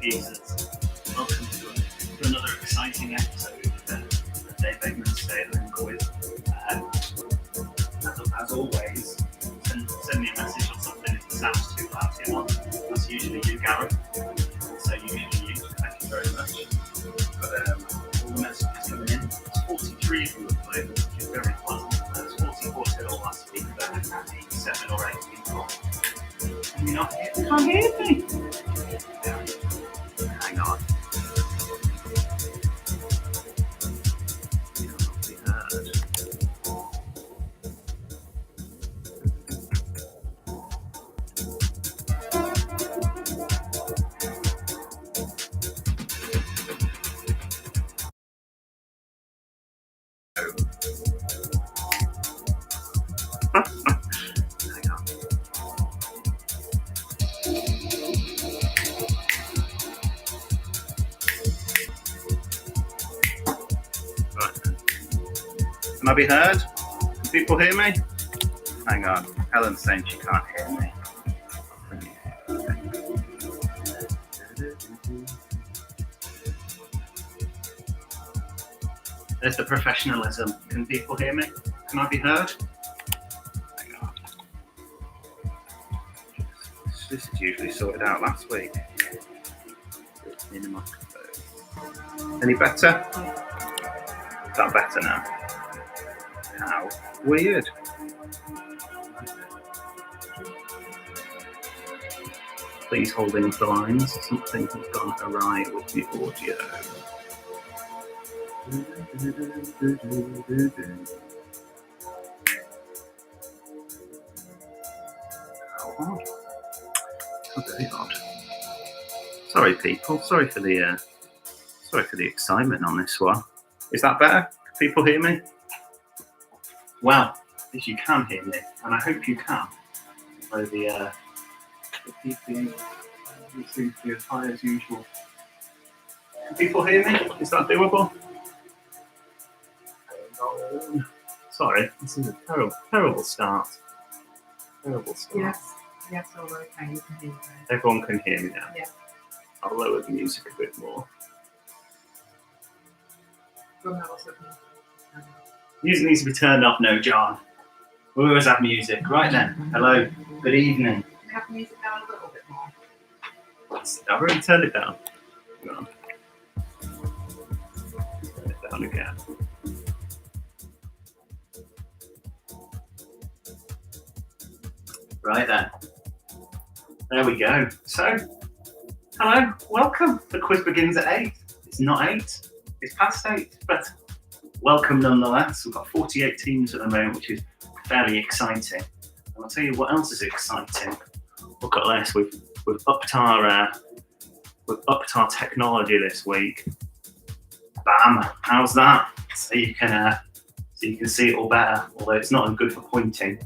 computers. Welcome to another exciting episode of the Dave Bateman Stay-at-Home Quiz. As always, send me a message or something if it sounds too loud to you. That's usually you, Gareth. So usually you. Thank you very much. But all the messages coming in. It's 43 if you look over, which is very pleasant. It's 44 till last week, but 7 or 8 people. Can you not hear me? Can't hear me. Hang on. Cannot be heard. Can I be heard? Can people hear me? Hang on. Helen's saying she can't hear me. There's the professionalism. Can people hear me? Can I be heard? Hang on. This is usually sorted out last week. In the microphone. Any better? Is that better now? How weird. Please hold in the lines. Something has gone awry with the audio. How odd. How very odd. Sorry, people. Sorry for the excitement on this one. Is that better? Can people hear me? Well, if you can hear me, and I hope you can, although the PP seems to be as high as usual. Can people hear me? Is that doable? Sorry, this is a terrible start. Terrible start. Yes, all okay, you can hear me. Everyone can hear me now. Yeah. I'll lower the music a bit more. Music needs to be turned off, no, John. We always have music. Right then. Hello. Good evening. Can you have the music down a little bit more? I've already turned it down. Hang on. Turn it down again. Right then. There we go. So, hello. Welcome. The quiz begins at 8. It's not 8. It's past 8, but welcome nonetheless. We've got 48 teams at the moment, which is fairly exciting. And I'll tell you what else is exciting. Look at this. We've upped our technology this week. Bam! How's that? So you can see it all better. Although it's not as good for pointing,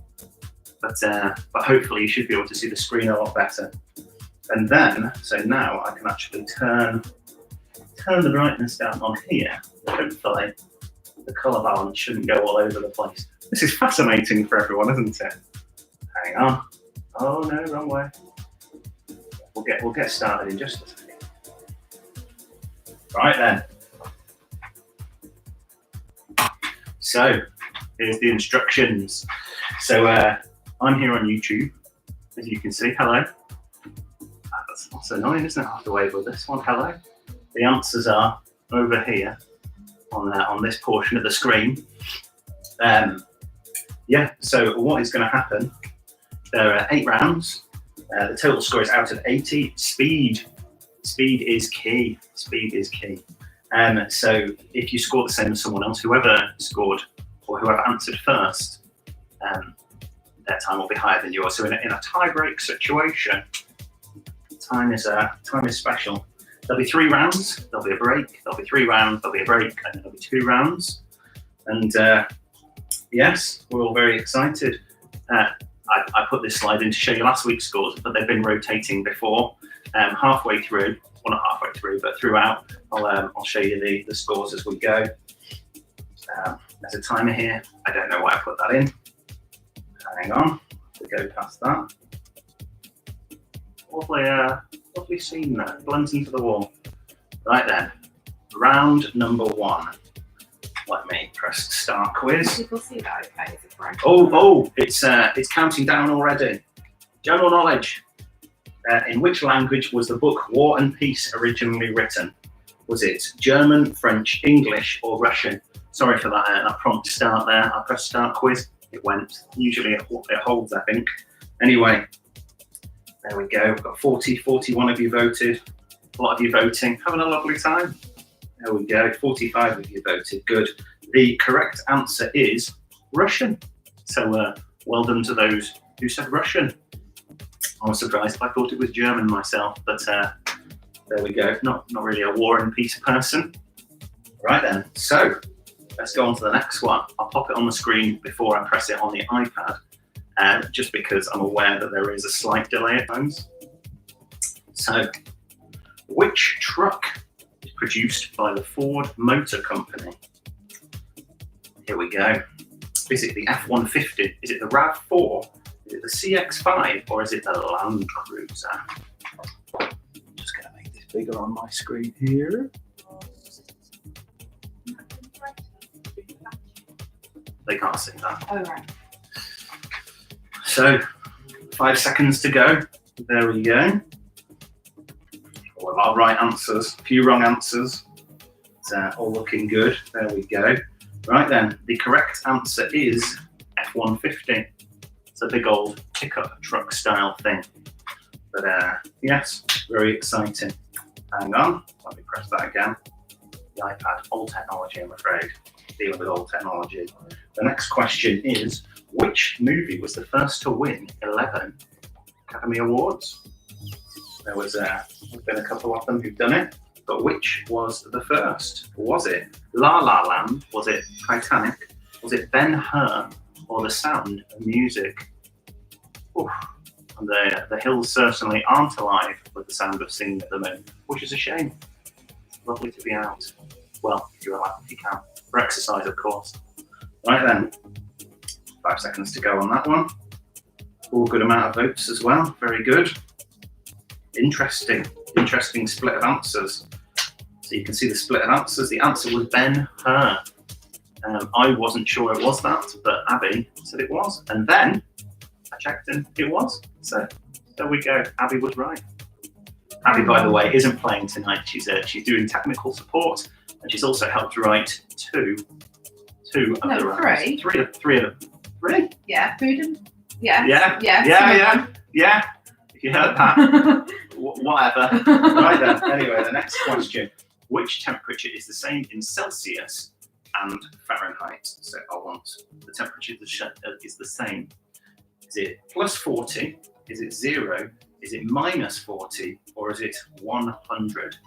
but hopefully you should be able to see the screen a lot better. And then, so now I can actually turn the brightness down on here. Hopefully the colour balance shouldn't go all over the place. This is fascinating for everyone, isn't it? Hang on. Oh no, wrong way. We'll get started in just a second. Right then. So here's the instructions. So I'm here on YouTube, as you can see. Hello. That's annoying, isn't it? I have to wave with this one. Hello. The answers are over here on this portion of the screen. So what is going to happen? There are 8 rounds. The total score is out of 80. Speed is key. Speed is key. So if you score the same as someone else, whoever scored or whoever answered first, their time will be higher than yours. So in a tie-break situation, time is special. There'll be 3 rounds, there'll be a break, there'll be 3 rounds, there'll be a break, and there'll be 2 rounds. And yes, we're all very excited. I put this slide in to show you last week's scores, but they've been rotating before. Halfway through, well not halfway through, but throughout, I'll show you the scores as we go. There's a timer here. I don't know why I put that in. Hang on, we go past that. Lovely Lovely scene there, blends into the wall. Right then, round number 1. Let me press start quiz. People see that, okay? Is it correct? Oh, it's counting down already. General knowledge. In which language was the book War and Peace originally written? Was it German, French, English, or Russian? Sorry for that prompt start there. I pressed start quiz. It went. Usually it holds, I think. Anyway, there we go. We've got 41 of you voted. A lot of you voting. Having a lovely time. There we go. 45 of you voted. Good. The correct answer is Russian. So well done to those who said Russian. I was surprised. I thought it was German myself, but there we go. Not really a War and Peace person. Right then. So let's go on to the next one. I'll pop it on the screen before I press it on the iPad, just because I'm aware that there is a slight delay at times. So, which truck is produced by the Ford Motor Company? Here we go. Is it the F-150? Is it the RAV4? Is it the CX-5? Or is it the Land Cruiser? I'm just going to make this bigger on my screen here. They can't see that. Oh, right. So, 5 seconds to go. There we go. All our right answers, a few wrong answers. It's all looking good. There we go. Right then, the correct answer is F-150. It's a big old pickup truck style thing. But yes, very exciting. Hang on, let me press that again. The iPad, old technology, I'm afraid. Dealing with old technology. The next question is, which movie was the first to win 11 Academy Awards? There was been a couple of them who've done it, but which was the first? Was it La La Land? Was it Titanic? Was it Ben-Hur? Or The Sound of Music? Oof. And the hills certainly aren't alive with the sound of singing at the moment, which is a shame. It's lovely to be out. Well, if you're allowed, if you can. For exercise, of course. Right then, 5 seconds to go on that one. All good amount of votes as well. Very good. Interesting split of answers. So you can see the split of answers. The answer was Ben-Hur. I wasn't sure it was that, but Abby said it was. And then I checked and it was. So there we go. Abby was right. Abby, by the way, isn't playing tonight. She's doing technical support, and she's also helped write two of the rounds. Three of them. Three? Yeah, food and yeah. Yeah. If you heard that, whatever. Right then. Anyway, the next question: which temperature is the same in Celsius and Fahrenheit? So I want the temperature is the same. Is it plus 40? Is it 0? Is it minus 40? Or is it 100?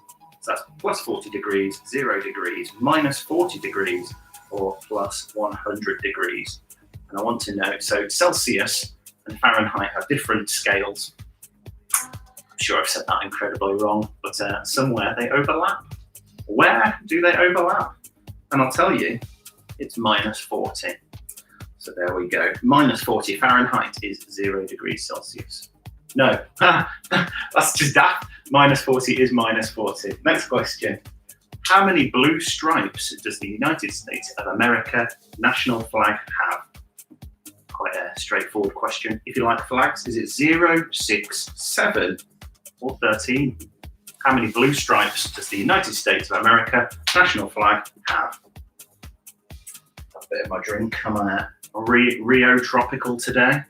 So that's plus 40 degrees, 0 degrees, minus 40 degrees, or plus 100 degrees. And I want to know, so Celsius and Fahrenheit have different scales. I'm sure I've said that incredibly wrong, but somewhere they overlap. Where do they overlap? And I'll tell you, it's minus 40. So there we go. Minus 40 Fahrenheit is 0 degrees Celsius. No, that's just daft. Minus 40 is minus 40. Next question. How many blue stripes does the United States of America national flag have? Quite a straightforward question. If you like flags, is it 0, 6, 7, or 13? How many blue stripes does the United States of America national flag have? A bit of my drink. I'm Rio Tropical today.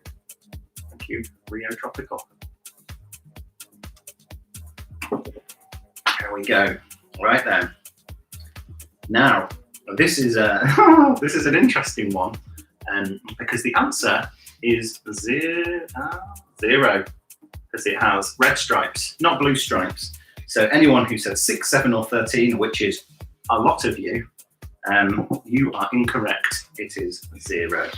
Thank you, Rio Tropical. There we go. Right then. Now, this is an interesting one, because the answer is zero, because it has red stripes, not blue stripes. So anyone who said 6, 7, or 13, which is a lot of you, you are incorrect. It is 0.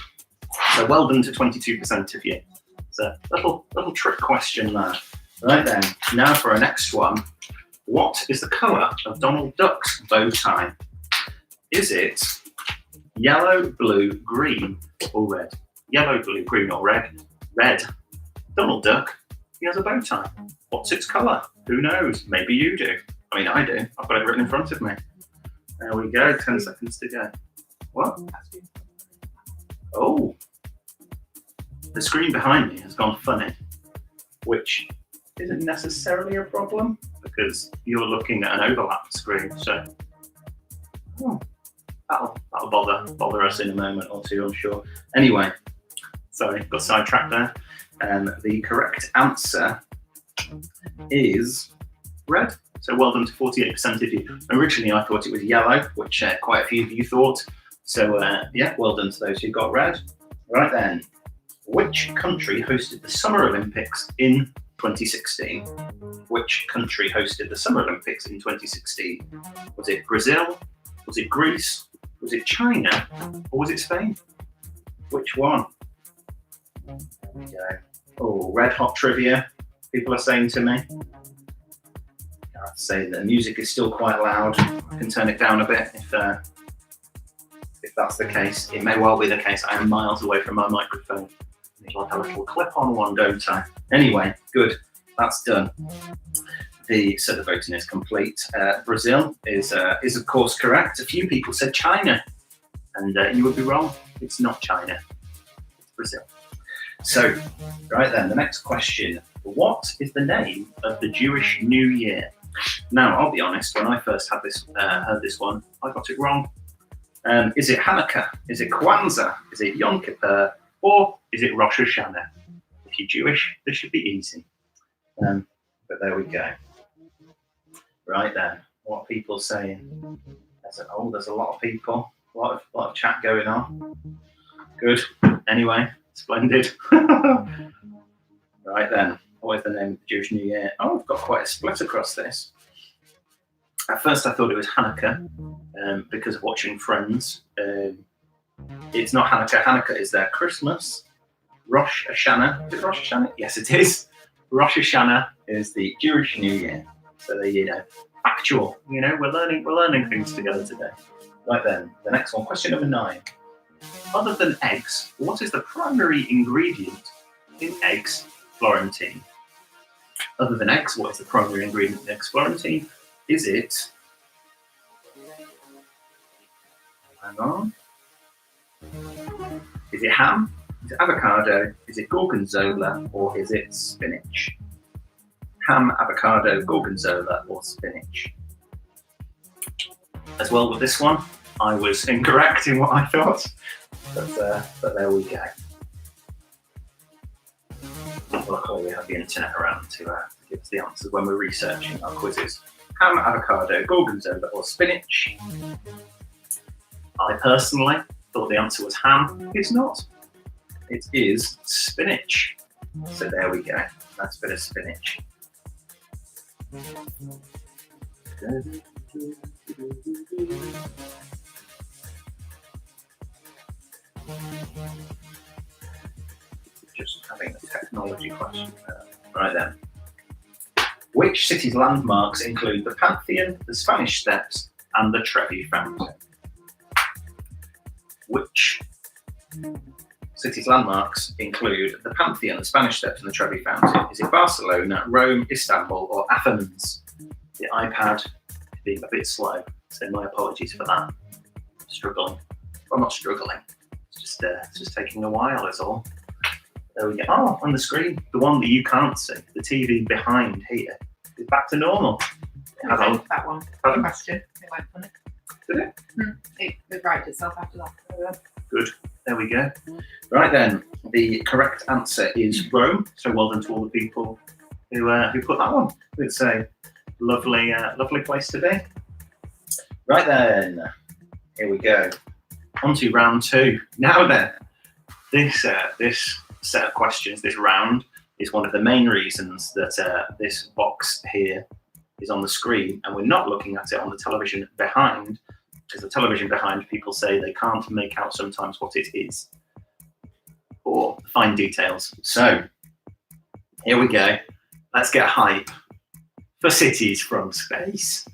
So well done to 22% of you. It's a little trick question there. Right then, now for our next one. What is the colour of Donald Duck's bow tie? Is it yellow, blue, green, or red? Yellow, blue, green, or red? Red. Donald Duck He has a bow tie. What's its colour? Who knows? Maybe you do. I mean, I do. I've got it written in front of me. There we go. 10 seconds to go. What? Oh. The screen behind me has gone funny, which isn't necessarily a problem because you're looking at an overlap screen. So that'll bother us in a moment or two, I'm sure. Anyway, sorry, got sidetracked there. The correct answer is red. So well done to 48% of you. Originally, I thought it was yellow, which quite a few of you thought. So yeah, well done to those who got red. Right then, which country hosted the Summer Olympics in 2016? Which country hosted the Summer Olympics in 2016? Was it Brazil? Was it Greece? Was it China? Or was it Spain? Which one? Okay. Oh, red hot trivia, people are saying to me. I have to say the music is still quite loud. I can turn it down a bit if that's the case. It may well be the case. I am miles away from my microphone. I need like a little clip-on one, don't I? Anyway, good. That's done. So the voting is complete. Brazil is of course correct. A few people said China, and you would be wrong. It's not China. It's Brazil. So, right then, the next question. What is the name of the Jewish New Year? Now, I'll be honest, when I first heard this one, I got it wrong. Is it Hanukkah? Is it Kwanzaa? Is it Yom Kippur? Or is it Rosh Hashanah? If you're Jewish, this should be easy. But there we go. Right then, what are people saying? There's a lot of people, a lot of chat going on. Good. Anyway, splendid. Right then, what is the name of the Jewish New Year? Oh, I've got quite a split across this. At first, I thought it was Hanukkah because of watching Friends. It's not Hanukkah. Hanukkah is their Christmas. Rosh Hashanah. Is it Rosh Hashanah? Yes, it is. Rosh Hashanah is the Jewish New Year. So there, factual. We're learning things together today. Right then, the next one, question number 9. Other than eggs, what is the primary ingredient in eggs Florentine? Other than eggs, what is the primary ingredient in eggs Florentine? Is it? Hang on. Is it ham? Is it avocado? Is it gorgonzola? Or is it spinach? Ham, avocado, gorgonzola, or spinach? As well with this one, I was incorrect in what I thought, but there we go. Luckily, we have the internet around to give us the answers when we're researching our quizzes. Ham, avocado, gorgonzola, or spinach? I personally thought the answer was ham. It's not. It is spinach. So there we go. That's a bit of spinach. Just having a technology question. Right then. Which city's landmarks include the Pantheon, the Spanish Steps, and the Trevi Fountain? Which city's landmarks include the Pantheon, the Spanish Steps, and the Trevi Fountain? Is it Barcelona, Rome, Istanbul, or Athens? The iPad is being a bit slow, so my apologies for that. Struggling. Well, not struggling. It's just taking a while, is all. There we go. Oh, on the screen, the one that you can't see, the TV behind here, is back to normal. That one. Pardon? Question. It went on it. Did it? It righted itself after that. Good. There we go. Right then, the correct answer is Rome. So well done to all the people who put that one. It's a lovely place to be. Right then, here we go. On to round 2. Now then, this set of questions, this round, is one of the main reasons that this box here is on the screen, and we're not looking at it on the television behind, because the television behind, people say they can't make out sometimes what it is, or fine details. So, here we go. Let's get hype for cities from space.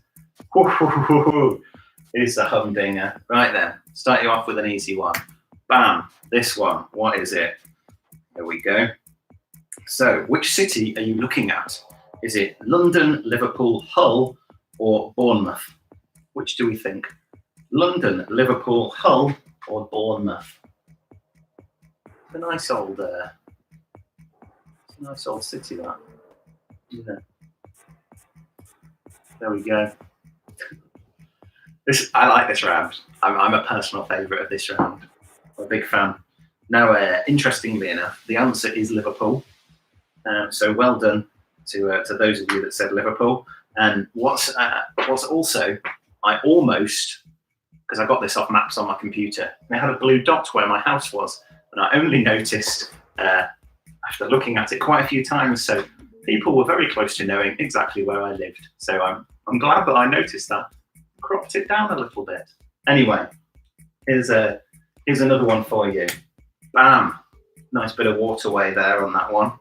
It's a humdinger. Right then, start you off with an easy one. Bam, this one. What is it? Here we go. So, which city are you looking at? Is it London, Liverpool, Hull, or Bournemouth? Which do we think? London, Liverpool, Hull, or Bournemouth? It's a nice old city, that. Isn't it? There we go. I like this round. I'm a personal favourite of this round. I'm a big fan. Now, interestingly enough, the answer is Liverpool. So well done to those of you that said Liverpool. And what's also, I almost, because I got this off maps on my computer, they had a blue dot where my house was, and I only noticed after looking at it quite a few times. So people were very close to knowing exactly where I lived. So I'm glad that I noticed that. Cropped it down a little bit. Anyway, here's another one for you. Bam! Nice bit of waterway there on that one.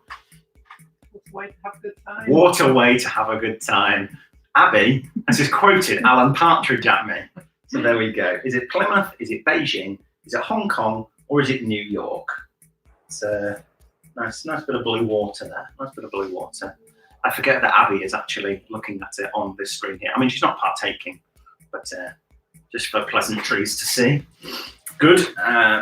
Waterway to have a good time. Waterway to have a good time. Abby has just quoted Alan Partridge at me. So there we go. Is it Plymouth? Is it Beijing? Is it Hong Kong? Or is it New York? It's a nice bit of blue water there. Nice bit of blue water. I forget that Abby is actually looking at it on this screen here. I mean, she's not partaking, but just for pleasantries to see. Good.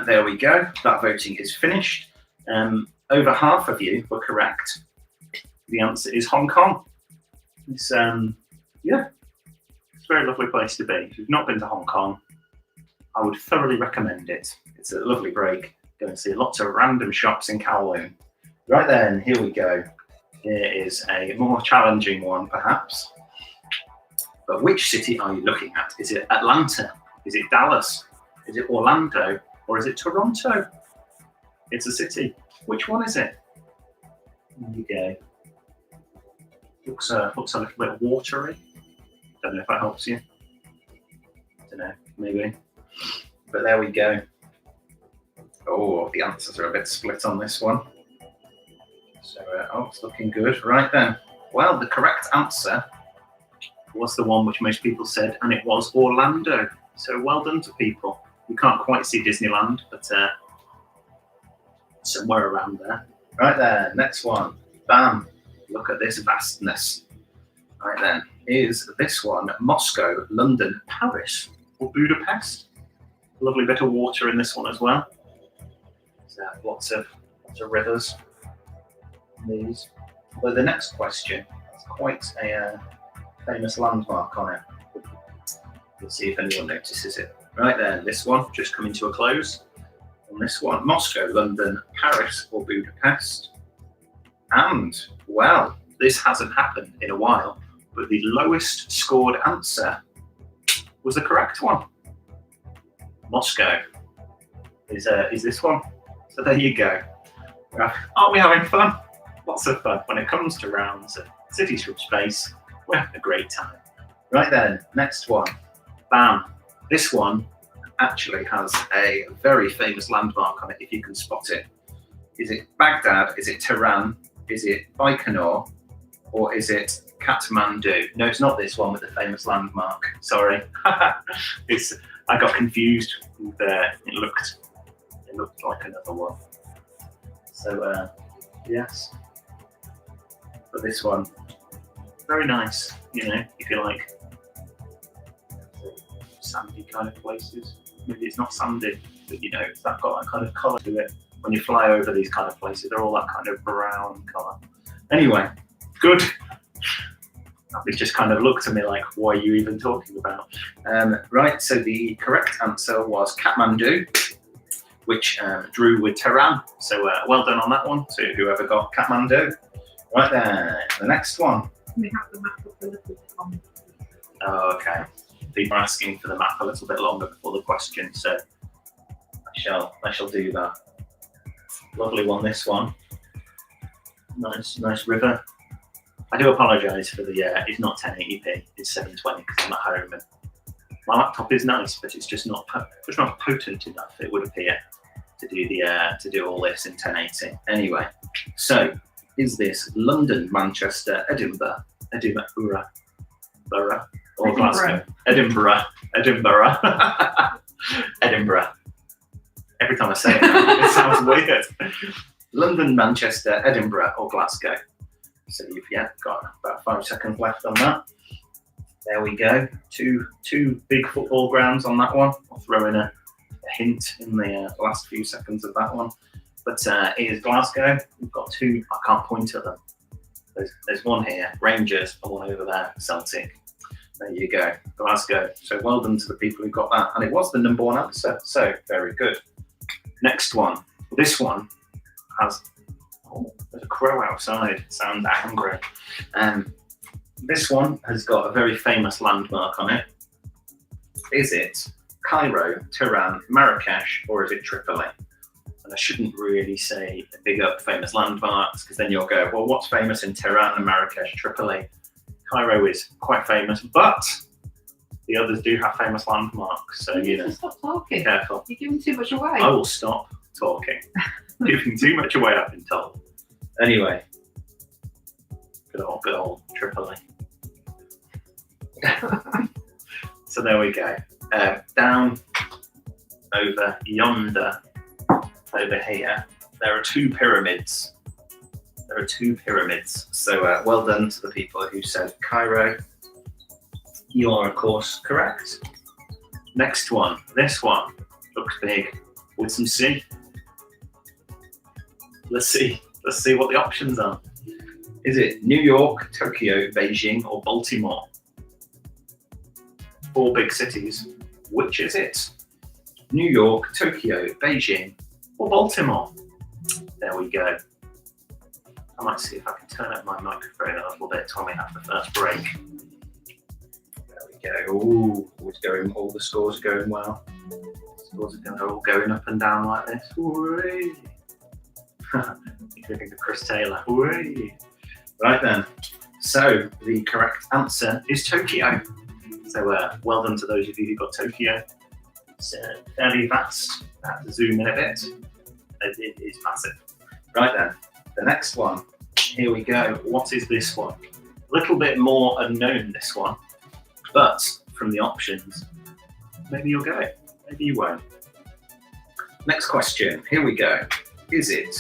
There we go. That voting is finished. Over half of you were correct. The answer is Hong Kong. It's it's a very lovely place to be. If you've not been to Hong Kong, I would thoroughly recommend it. It's a lovely break. Go and see lots of random shops in Kowloon. Right then, here we go. Here is a more challenging one, perhaps. But which city are you looking at? Is it Atlanta? Is it Dallas? Is it Orlando? Or is it Toronto? It's a city. Which one is it? There you go. Looks a little bit watery. Don't know if that helps you. Don't know, maybe. But there we go. Oh, the answers are a bit split on this one. So, it's looking good. Right then. Well, the correct answer was the one which most people said, and it was Orlando. So well done to people. You can't quite see Disneyland, but somewhere around there. Right there, next one. Bam. Look at this vastness. Right then, is this one Moscow, London, Paris, or Budapest? Lovely bit of water in this one as well. So lots of rivers. These. But the next question is quite a famous landmark on it. We'll see if anyone notices it. Right then, this one just coming to a close. On this one, Moscow, London, Paris, or Budapest. And, well, this hasn't happened in a while, but the lowest scored answer was the correct one. Moscow is this one. So there you go. Aren't we having fun? Lots of fun. When it comes to rounds of cities from space, we're having a great time. Right then, next one. Bam. This one actually has a very famous landmark on it, if you can spot it. Is it Baghdad? Is it Tehran? Is it Baikonur? Or is it Kathmandu? No, it's not this one with the famous landmark. Sorry. I got confused with it looked like another one. So yes. But this one, very nice, if you like sandy kind of places. Maybe it's not sandy, but it's got that kind of colour to it. When you fly over these kind of places, they're all that kind of brown colour. Anyway, good. They just kind of looked at me like, what are you even talking about? Right, so the correct answer was Kathmandu, which drew with Tehran. So well done on that one to whoever got Kathmandu. Right then, the next one. We have the map of the little Tom. Oh, okay. People are asking for the map a little bit longer before the question, so I shall do that. Lovely one, this one. Nice river. I do apologise for the it's not 1080p, it's 720 because I'm at home, and my laptop is nice, but it's just not potent enough, it would appear, to do all this in 1080. Anyway, so is this London, Manchester, Edinburgh, Borough, or Glasgow? Edinburgh. Edinburgh. Every time I say it, it sounds weird. London, Manchester, Edinburgh, or Glasgow. So you've got about 5 seconds left on that. There we go. Two big football grounds on that one. I'll throw in a hint in the last few seconds of that one. But it is Glasgow. We've got two. I can't point at them. There's one here, Rangers, and one over there, Celtic. There you go, Glasgow. So well done to the people who got that. And it was the number one answer. So very good. Next one. This one has, there's a crow outside. Sound angry. This one has got a very famous landmark on it. Is it Cairo, Tehran, Marrakesh, or is it Tripoli? And I shouldn't really say big up famous landmarks, because then you'll go, well, what's famous in Tehran and Marrakesh, Tripoli? Cairo is quite famous, but the others do have famous landmarks. So, Stop talking. Be careful. You're giving too much away. I will stop talking. Giving too much away, I've been told. Anyway, good old Tripoli. So there we go. Down over yonder, over here, there are two pyramids. So well done to the people who said Cairo. You are, of course, correct. Next one. This one looks big with some C. Let's see what the options are. Is it New York, Tokyo, Beijing, or Baltimore? 4 big cities. Which is it? New York, Tokyo, Beijing, or Baltimore? There we go. I might see if I can turn up my microphone a little bit when we have the first break. There we go. Ooh, all the scores are going well. Scores are all going up and down like this. Hooray! Including the Chris Taylor. Hooray! Right then. So the correct answer is Tokyo. So well done to those of you who got Tokyo. It's fairly vast. I have to zoom in a bit. It is massive. Right then, the next one. Here we go. What is this one? A little bit more unknown, this one. But from the options, maybe you'll get it. Maybe you won't. Next question. Here we go. Is it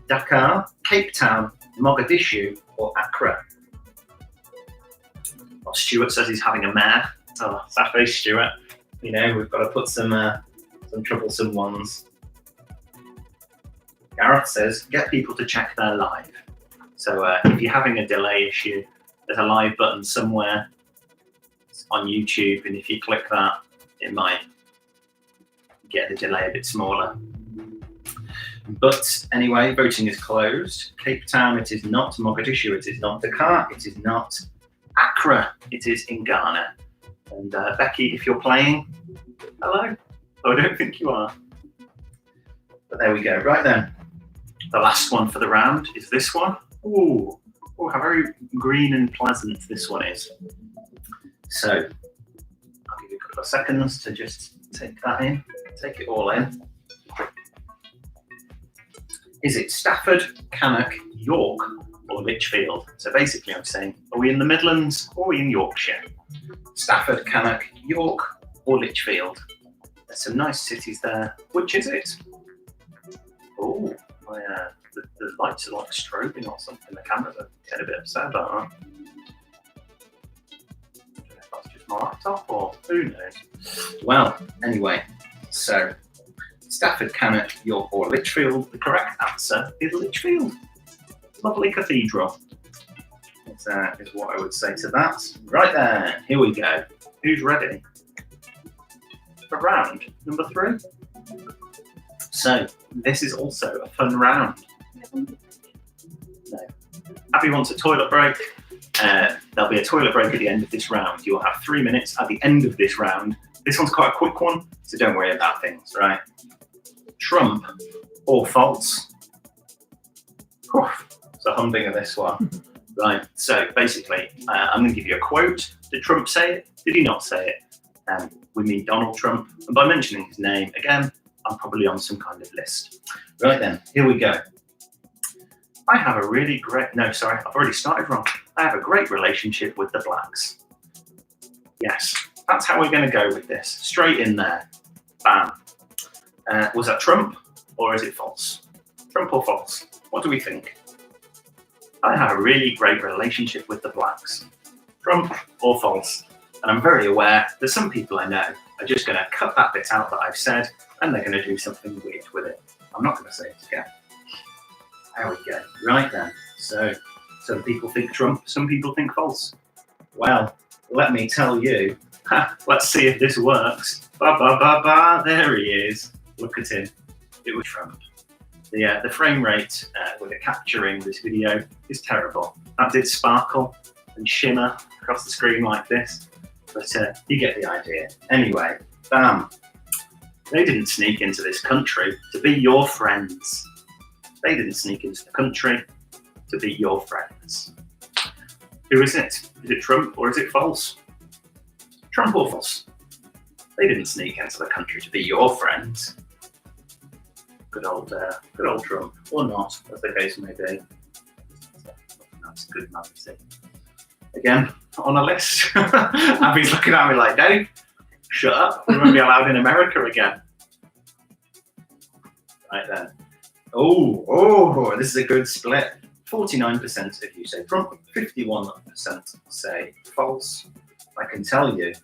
Dakar, Cape Town, Mogadishu, or Accra? Well, Stuart says he's having a mare. Oh, sad face, Stuart. We've got to put some troublesome ones. Gareth says, get people to check their live. So if you're having a delay issue, there's a live button somewhere on YouTube, and if you click that, it might get the delay a bit smaller. But anyway, voting is closed. Cape Town, it is not. Mogadishu, it is not. Dakar, it is not. Accra, it is in Ghana. And Becky, if you're playing, hello. Oh, I don't think you are. But there we go. Right then. The last one for the round is this one. Ooh, how very green and pleasant this one is. So I'll give you a couple of seconds to just take that in, take it all in. Is it Stafford, Cannock, York, or Lichfield? So basically I'm saying, are we in the Midlands or are we in Yorkshire? Stafford, Cannock, York, or Lichfield? There's some nice cities there. Which is it? Oh, the lights are like strobing or something. The cameras are getting a bit upset about that. I don't know if that's just my laptop or who knows. Well, anyway, so Stafford, Cannock, York, or Lichfield. The correct answer is Lichfield. Lovely cathedral. Is what I would say to that. Right there, here we go. Who's ready for round number 3? So this is also a fun round. No. Abby wants a toilet break. There'll be a toilet break at the end of this round. You'll have 3 minutes at the end of this round. This one's quite a quick one, so don't worry about things, right? Trump or false? It's a humbling of this one. Right, so basically, I'm going to give you a quote. Did Trump say it? Did he not say it? We mean Donald Trump. And by mentioning his name, again, I'm probably on some kind of list. Right then, here we go. I have a really great, no, sorry, I've already started wrong. I have a great relationship with the blacks. Yes, that's how we're going to go with this. Straight in there. Bam. Was that Trump or is it false? Trump or false? What do we think? I have a really great relationship with the blacks. Trump or false? And I'm very aware that some people I know are just going to cut that bit out that I've said and they're going to do something weird with it. I'm not going to say it again. There we go. Right then. So some people think Trump, some people think false. Well, let me tell you. Let's see if this works. Ba ba ba ba. There he is. Look at him. It was Trump. The frame rate with it capturing this video is terrible. That did sparkle and shimmer across the screen like this, but you get the idea. Anyway, bam. They didn't sneak into this country to be your friends. They didn't sneak into the country to be your friends. Who is it? Is it Trump or is it false? Trump or false? They didn't sneak into the country to be your friends. Good old Trump, or not, as the case may be. That's good, man. Again, on a list. Abby's looking at me like, Dave, shut up. We won't be allowed in America again. Right then. Oh, this is a good split. 49% of you say Trump, 51% say false. I can tell you,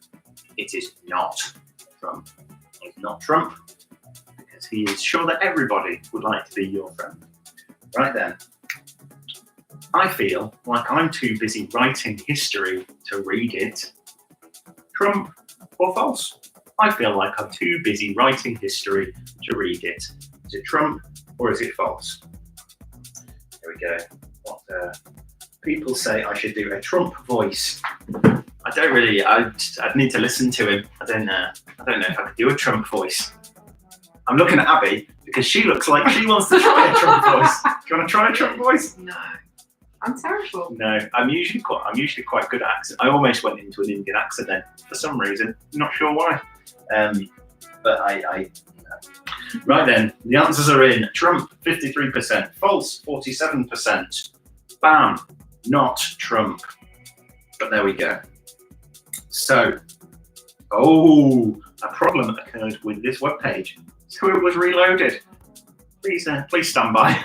it is not Trump. It's not Trump, because he is sure that everybody would like to be your friend. Right then. I feel like I'm too busy writing history to read it. Trump or false? I feel like I'm too busy writing history to read it. Is it Trump or is it false? There we go. What people say I should do a Trump voice. I don't really. I'd need to listen to him. I don't know if I could do a Trump voice. I'm looking at Abby because she looks like she wants to try a Trump voice. Do you want to try a Trump voice? No, I'm terrible. No, I'm usually quite good at accent. I almost went into an Indian accent then for some reason. Not sure why. But I Right then, the answers are in. Trump, 53%. False, 47%. Bam, not Trump. But there we go. So, a problem occurred with this webpage. So it was reloaded. Please stand by.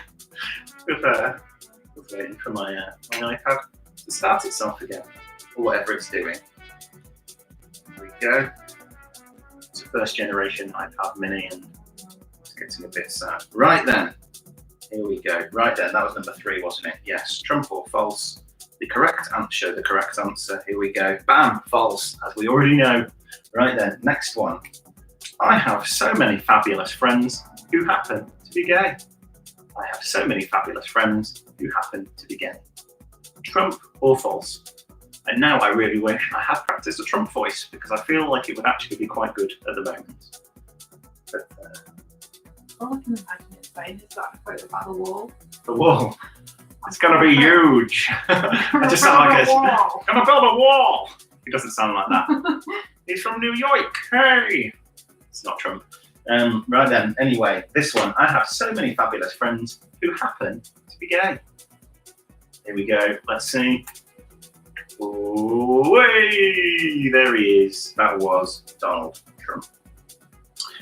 Waiting for my iPad to start itself again, or whatever it's doing. There we go. It's a first generation iPad mini and it's getting a bit sad. Right then, here we go. Right then, that was number 3, wasn't it? Yes, Trump or false? The correct answer. Here we go. Bam, false, as we already know. Right then, next one. I have so many fabulous friends who happen to be gay. I have so many fabulous friends who happen to be gay. Trump or false? And now I really wish I had practiced a Trump voice because I feel like it would actually be quite good at the moment. But, all I can imagine it saying is that quote about the wall. The wall. It's gonna be huge. I just sound like gonna build a wall. He doesn't sound like that. He's from New York. Hey. It's not Trump. Right then, anyway, this one. I have so many fabulous friends who happen to be gay. Here we go. Let's see. Oh, hey, there he is. That was Donald Trump.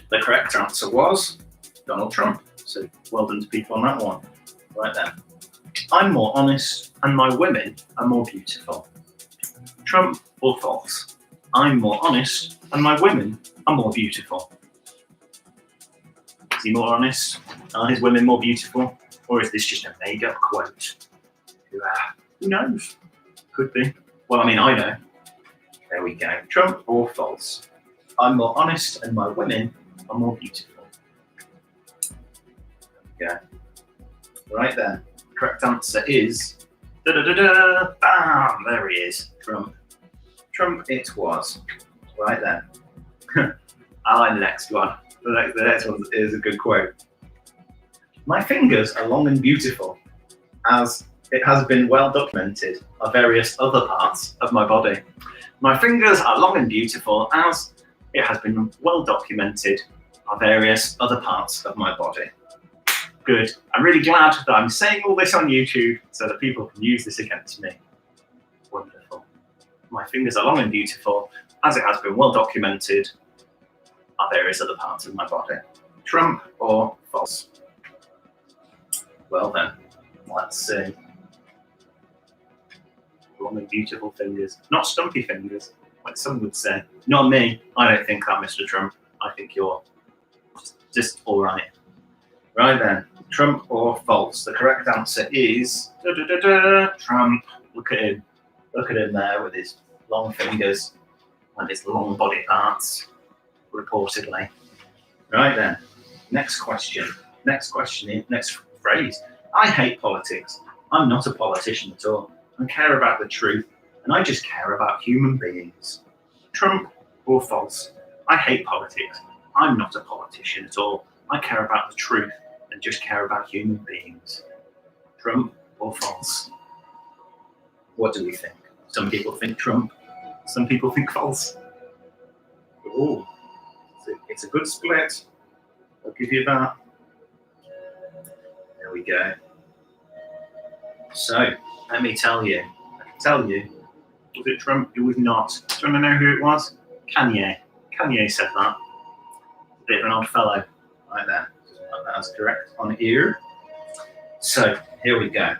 The correct answer was Donald Trump. So well done to people on that one. Right then. I'm more honest and my women are more beautiful. Trump or false? I'm more honest and my women are more beautiful. Is he more honest? Are his women more beautiful? Or is this just a made-up quote? Who knows? Could be. Well, I mean, I know. There we go. Trump or false? I'm more honest and my women are more beautiful. There we go. Right then. Correct answer is bam, there he is. Trump it was. Right then. I like the next one. The next one is a good quote. My fingers are long and beautiful, as it has been well documented are various other parts of my body. My fingers are long and beautiful, as it has been well documented are various other parts of my body. Good. I'm really glad that I'm saying all this on YouTube so that people can use this against me. Wonderful. My fingers are long and beautiful, as it has been well documented are various other parts of my body. Trump or false? Well then, let's see. Long and beautiful fingers. Not stumpy fingers, like some would say. Not me. I don't think that, Mr. Trump. I think you're just all right. Right then, Trump or false? The correct answer is Trump. Look at him. Look at him there with his long fingers and his long body parts, reportedly. Right then, next question. Next phrase. I hate politics. I'm not a politician at all. I care about the truth, and I just care about human beings. Trump or false? I hate politics. I'm not a politician at all. I care about the truth and just care about human beings. Trump or false? What do we think? Some people think Trump. Some people think false. Oh, it's a good split. I'll give you that. There we go. So, let me tell you. Was it Trump? It was not. Do you want to know who it was? Kanye. Kanye said that. A bit of an odd fellow. Right there. That's correct on ear. So, here we go.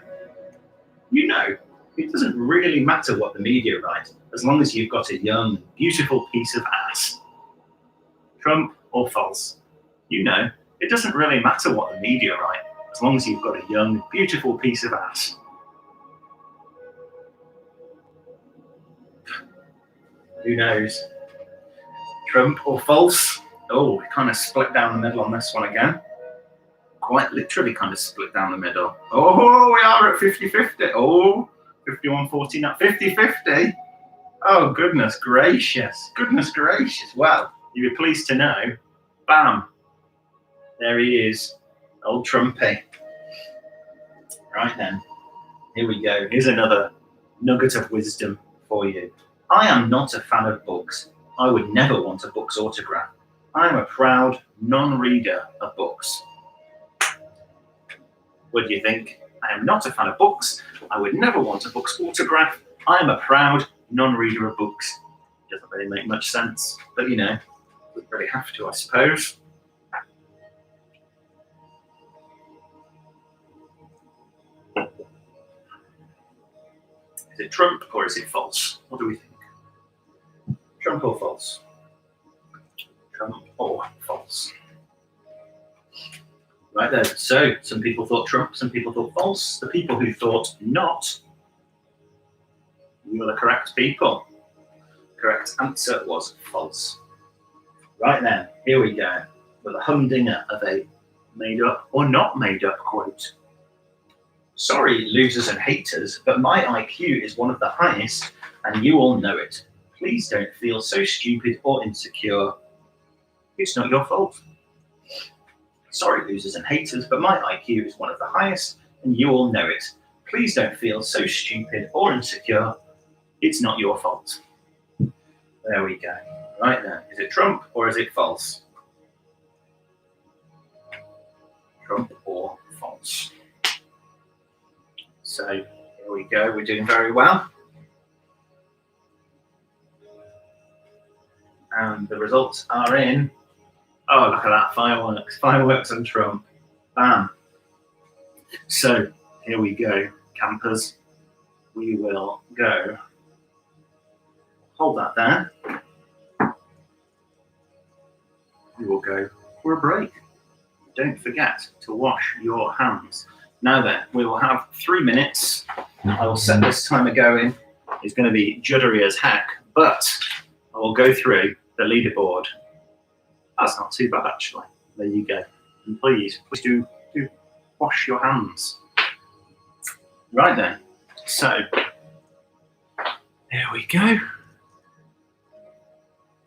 You know, it doesn't really matter what the media write, as long as you've got a young, beautiful piece of ass. Trump or false? You know, it doesn't really matter what the media write, as long as you've got a young, beautiful piece of ass. Who knows? Trump or false? Oh, we kind of split down the middle on this one again. Quite literally kind of split down the middle. Oh, we are at 50-50. Oh, 51-49. 50-50. Oh, goodness gracious. Goodness gracious. Well, you'll be pleased to know. Bam. There he is. Old Trumpy. Right then. Here we go. Here's another nugget of wisdom for you. I am not a fan of books. I would never want a book's autograph. I am a proud non-reader of books. What do you think? I am not a fan of books. I would never want a book's autograph. I am a proud non-reader of books. Doesn't really make much sense, but you know, we really have to, I suppose. Is it Trump or is it false? What do we think? Trump or false? Trump or false? Right then, so some people thought Trump, some people thought false. The people who thought not, you were the correct people. Correct answer was false. Right then, here we go with a humdinger of a made up or not made up quote. Sorry, losers and haters, but my IQ is one of the highest, and you all know it. Please don't feel so stupid or insecure. It's not your fault. Sorry, losers and haters, but my IQ is one of the highest, and you all know it. Please don't feel so stupid or insecure. It's not your fault. There we go. Right then, is it Trump or is it false? Trump or false? So here we go. We're doing very well. And the results are in. Oh, look at that, fireworks. Fireworks on Trump. Bam. So, here we go, campers. We will go. Hold that there. We will go for a break. Don't forget to wash your hands. Now then, we will have 3 minutes. I will set this timer going. It's going to be juddery as heck, but I will go through the leaderboard. That's not too bad, actually. There you go. And please do wash your hands. Right then. So, there we go.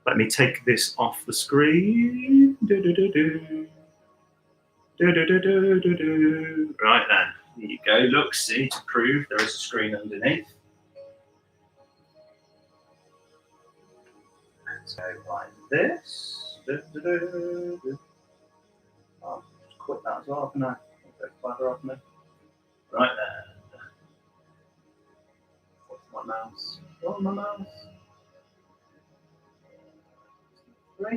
Let me take this off the screen. Right then. There you go. Look, see, to prove there is a screen underneath. Let's go like this. I'll just quit that as well, can I? Clever of me. Right there. What's my mouse? Oh, my mouse. 3.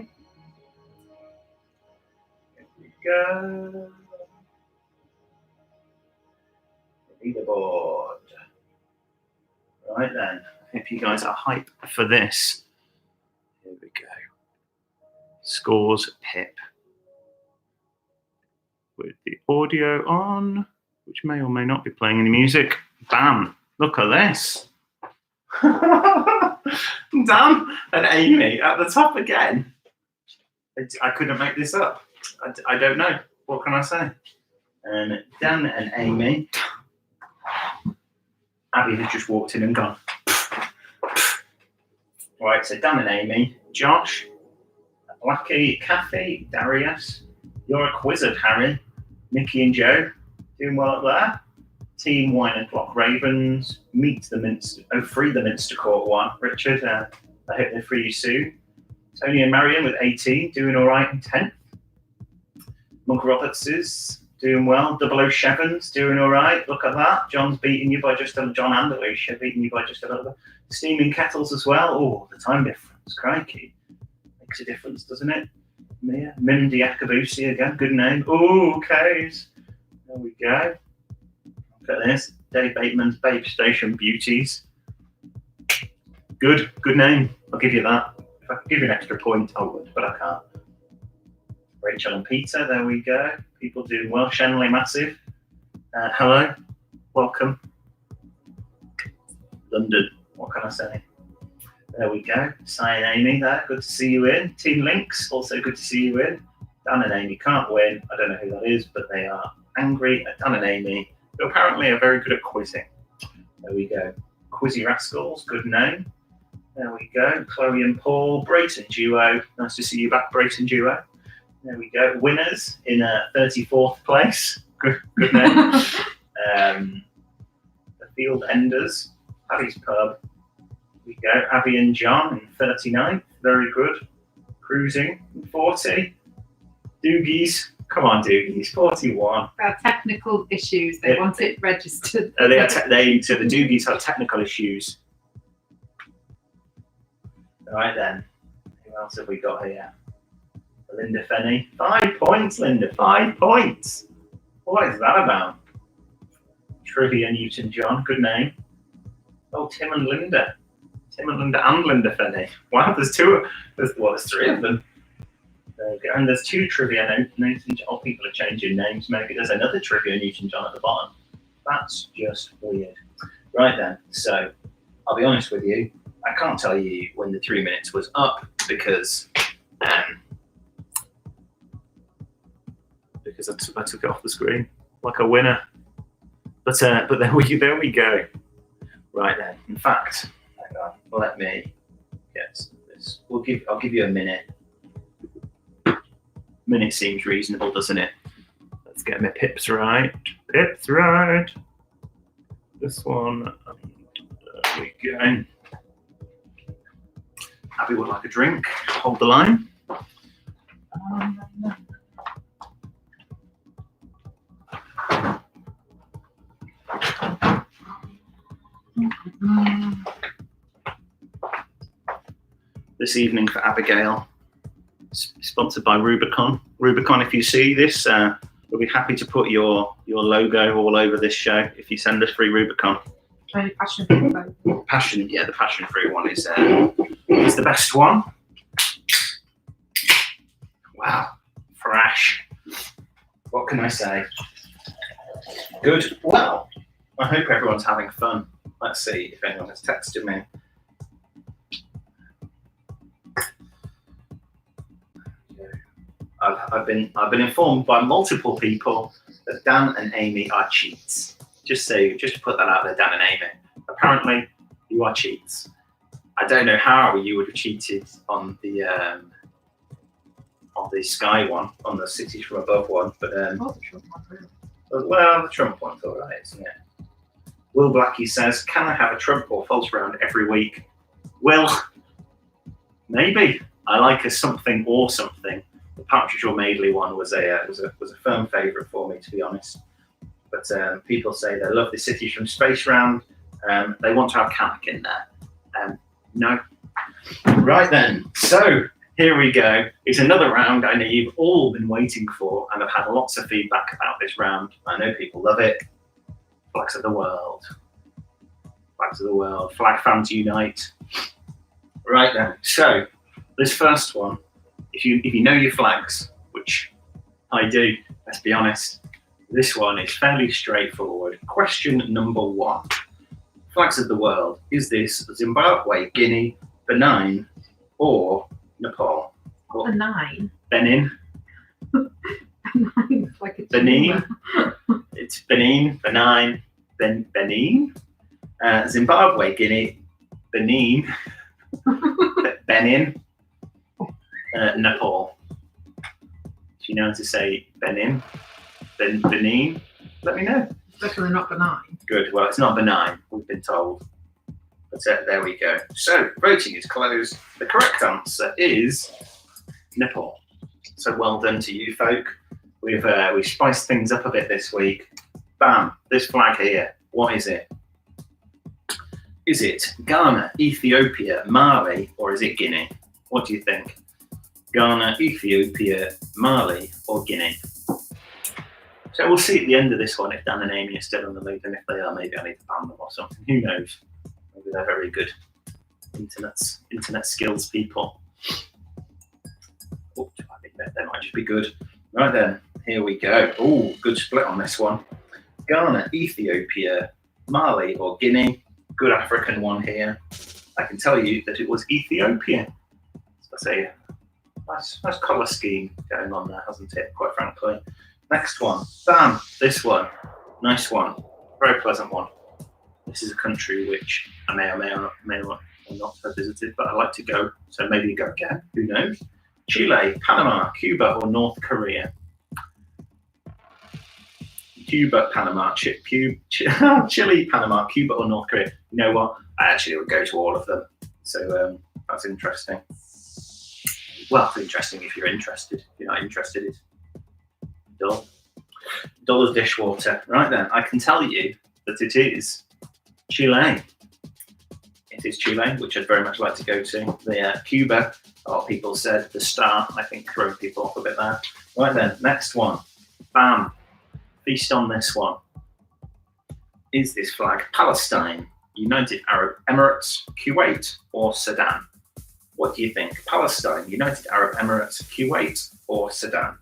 Here we go. Leaderboard. Right then. Hope you guys are hype for this. Here we go. Scores Pip. With the audio on, which may or may not be playing any music. Bam! Look at this. Dan and Amy at the top again. I couldn't make this up. I don't know. What can I say? Dan and Amy. Abby has just walked in and gone. Right, so Dan and Amy, Josh, Blackie, Kathy, Darius, you're a Quizzard, Harry, Nikki and Joe, doing well up there. Team Wine O'Clock Ravens, free the Minster Court one. Richard, I hope they free you soon. Tony and Marion with 18, doing all right in 10th. Monk Roberts is doing well. 007's doing all right. Look at that. John's beating you by just a little. John and Alicia beating you by just a little bit. Steaming Kettles as well. Oh, the time difference. Crikey. Makes a difference, doesn't it? Mia. Mindy Akabusi again. Good name. Oh, K's. There we go. Look at this. Dave Bateman's Babe Station Beauties. Good name. I'll give you that. If I could give you an extra point, I would, but I can't. Rachel and Peter, there we go. People doing well. Shenley Massive. Hello. Welcome. London. What can I say? There we go. Si and Amy there. Good to see you in. Team Links, also good to see you in. Dan and Amy can't win. I don't know who that is, but they are angry at Dan and Amy, who apparently are very good at quizzing. There we go. Quizzy Rascals, good name. There we go. Chloe and Paul, Brayton Duo. Nice to see you back, Brayton Duo. There we go. Winners in 34th place. Good name. The Field Enders, Abby's Pub. There we go. Abby and John in 39th. Very good. Cruising in 40. Doogies. Come on, Doogies. 41. Technical issues. They want it registered. So the Doogies have technical issues. All right then. Who else have we got here? Linda Fenney. 5 points, Linda. 5 points. What is that about? Trivia Newton-John. Good name. Oh, Tim and Linda. Tim and Linda and Linda Fenney. Wow, there's two. There's 3 of them. There we go. And there's 2 Trivia Newton-John. Oh, people are changing names. Maybe there's another Trivia Newton-John at the bottom. That's just weird. Right then. So, I'll be honest with you. I can't tell you when the 3 minutes was up because I took it off the screen like a winner. But there we go. Right then. In fact, hang on. Let me get this. I'll give you a minute. Minute seems reasonable, doesn't it? Let's get my pips right. Pips right. This one. There we go. Abby would like a drink. Hold the line. This evening for Abigail, sponsored by Rubicon. Rubicon, if you see this, we'll be happy to put your logo all over this show if you send us free Rubicon. Passion fruit. Passion, yeah, the passion fruit one is the best one. Wow, fresh. What can I say? Good. Well, I hope everyone's having fun. Let's see if anyone has texted me. I've been informed by multiple people that Dan and Amy are cheats. Just to put that out there, Dan and Amy. Apparently, you are cheats. I don't know how you would have cheated on the Sky one, on the Cities from Above one, but The Trump one, really. well, the Trump one's all right, isn't it? Will Blackie says, "Can I have a Trump or false round every week?" Well, maybe. I like a something or something. The Partridge or Madeley one was a firm favourite for me, to be honest. But people say they love the Cities from Space round. They want to have Kanak in there. No. Right then. So here we go. It's another round I know you've all been waiting for, and I've had lots of feedback about this round. I know people love it. Flags of the world. Flags of the world. Flag fans unite. Right then. So this first one, if you know your flags, which I do, let's be honest, this one is fairly straightforward. Question number 1. Flags of the world. Is this Zimbabwe, Guinea, Benin, or Nepal? Or Benign. Benin. Benign is like a Benin. tumor. It's Benin, Benin, Zimbabwe, Guinea, Benin, Benin, Nepal. If you know how to say Benin, Benin, let me know. Definitely not benign. Good. Well, it's not benign, we've been told. But there we go. So voting is closed. The correct answer is Nepal. So well done to you folk. We've spiced things up a bit this week. Bam, this flag here, what is it? Is it Ghana, Ethiopia, Mali, or is it Guinea? What do you think? Ghana, Ethiopia, Mali, or Guinea? So we'll see at the end of this one if Dan and Amy are still on the lead, and if they are, maybe I need to ban them or something. Who knows? Maybe they're very good internet skills people. Oh, I think they might just be good. Right then, here we go. Oh, good split on this one. Ghana, Ethiopia, Mali, or Guinea. Good African one here. I can tell you that it was Ethiopia. So I say, nice colour scheme going on there, hasn't it? Quite frankly. Next one. Bam! This one. Nice one. Very pleasant one. This is a country which I may or may not have visited, but I like to go. So maybe go again. Who knows? Chile, Panama, Cuba, or North Korea? Cuba, Panama, Chile, Panama, Cuba, or North Korea? You know what? I actually would go to all of them. So that's interesting. Well, it's interesting if you're interested. If you're not interested, it's dull. Dull as dishwater. Right then, I can tell you that it is Chile. It is Chile, which I'd very much like to go to. The Cuba, a lot of people said the star. I think throw people off a bit there. Right then, next one. Bam. Feast on this one. Is this flag Palestine, United Arab Emirates, Kuwait, or Sudan? What do you think? Palestine, United Arab Emirates, Kuwait, or Sudan?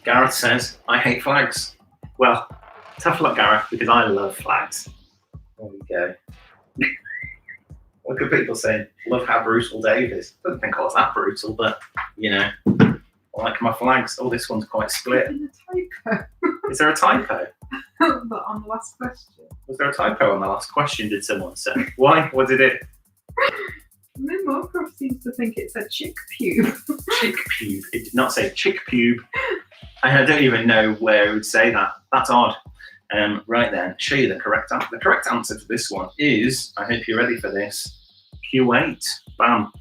Gareth says, I hate flags. Well, tough luck, Gareth, because I love flags. There we go. What could people say? Love how brutal Dave is. I don't think I was that brutal, but, you know, I like my flags. Oh, this one's quite split. Is there a typo? But on the last question. Was there a typo on the last question, did someone say? Why? What did it? Mimocroft seems to think it said chick pube. Chick pube. It did not say chick pube. I don't even know where it would say that. That's odd. Right then, show you the correct answer. The correct answer to this one is, I hope you're ready for this, Kuwait. Bam.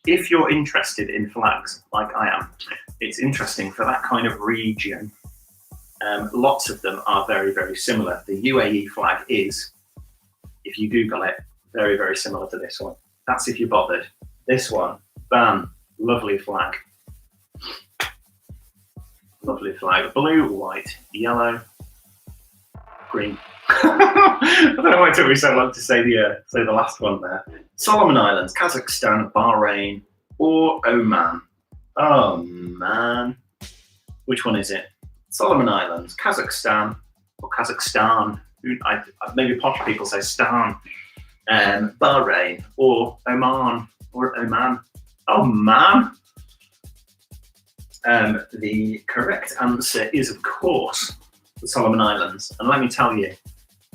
If you're interested in flags, like I am, it's interesting for that kind of region. Lots of them are very, very similar. The UAE flag is, if you Google it, very, very similar to this one. That's if you're bothered. This one, bam, lovely flag. Lovely flag. Blue, white, yellow, green. I don't know why it took me so long to say the last one there. Solomon Islands, Kazakhstan, Bahrain, or Oman. Oh man. Which one is it? Solomon Islands, Kazakhstan, or Kazakhstan. Maybe posh people say Stan. Bahrain, or Oman, or Oman. Oh man. The correct answer is, of course, the Solomon Islands. And let me tell you,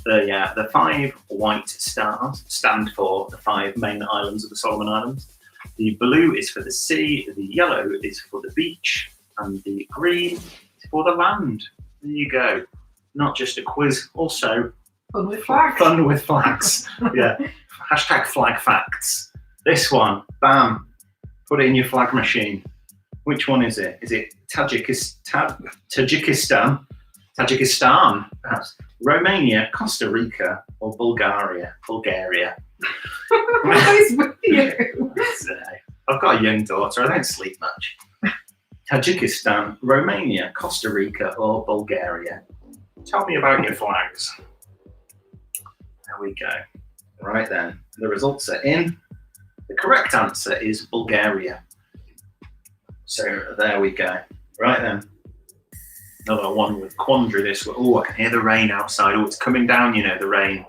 the 5 white stars stand for the 5 main islands of the Solomon Islands. The blue is for the sea, the yellow is for the beach, and the green is for the land. There you go. Not just a quiz, also Fun with flags. Fun with flags. Yeah. Hashtag flag facts. This one, bam. Put it in your flag machine. Which one is it? Is it Tajikistan, perhaps, Romania, Costa Rica, or Bulgaria? What is with you? I've got a young daughter. I don't sleep much. Tajikistan, Romania, Costa Rica, or Bulgaria? Tell me about your flags. There we go. Right then, the results are in. The correct answer is Bulgaria. So there we go. Right then. Another one with quandary this. Oh, I can hear the rain outside. Oh, it's coming down, you know, the rain.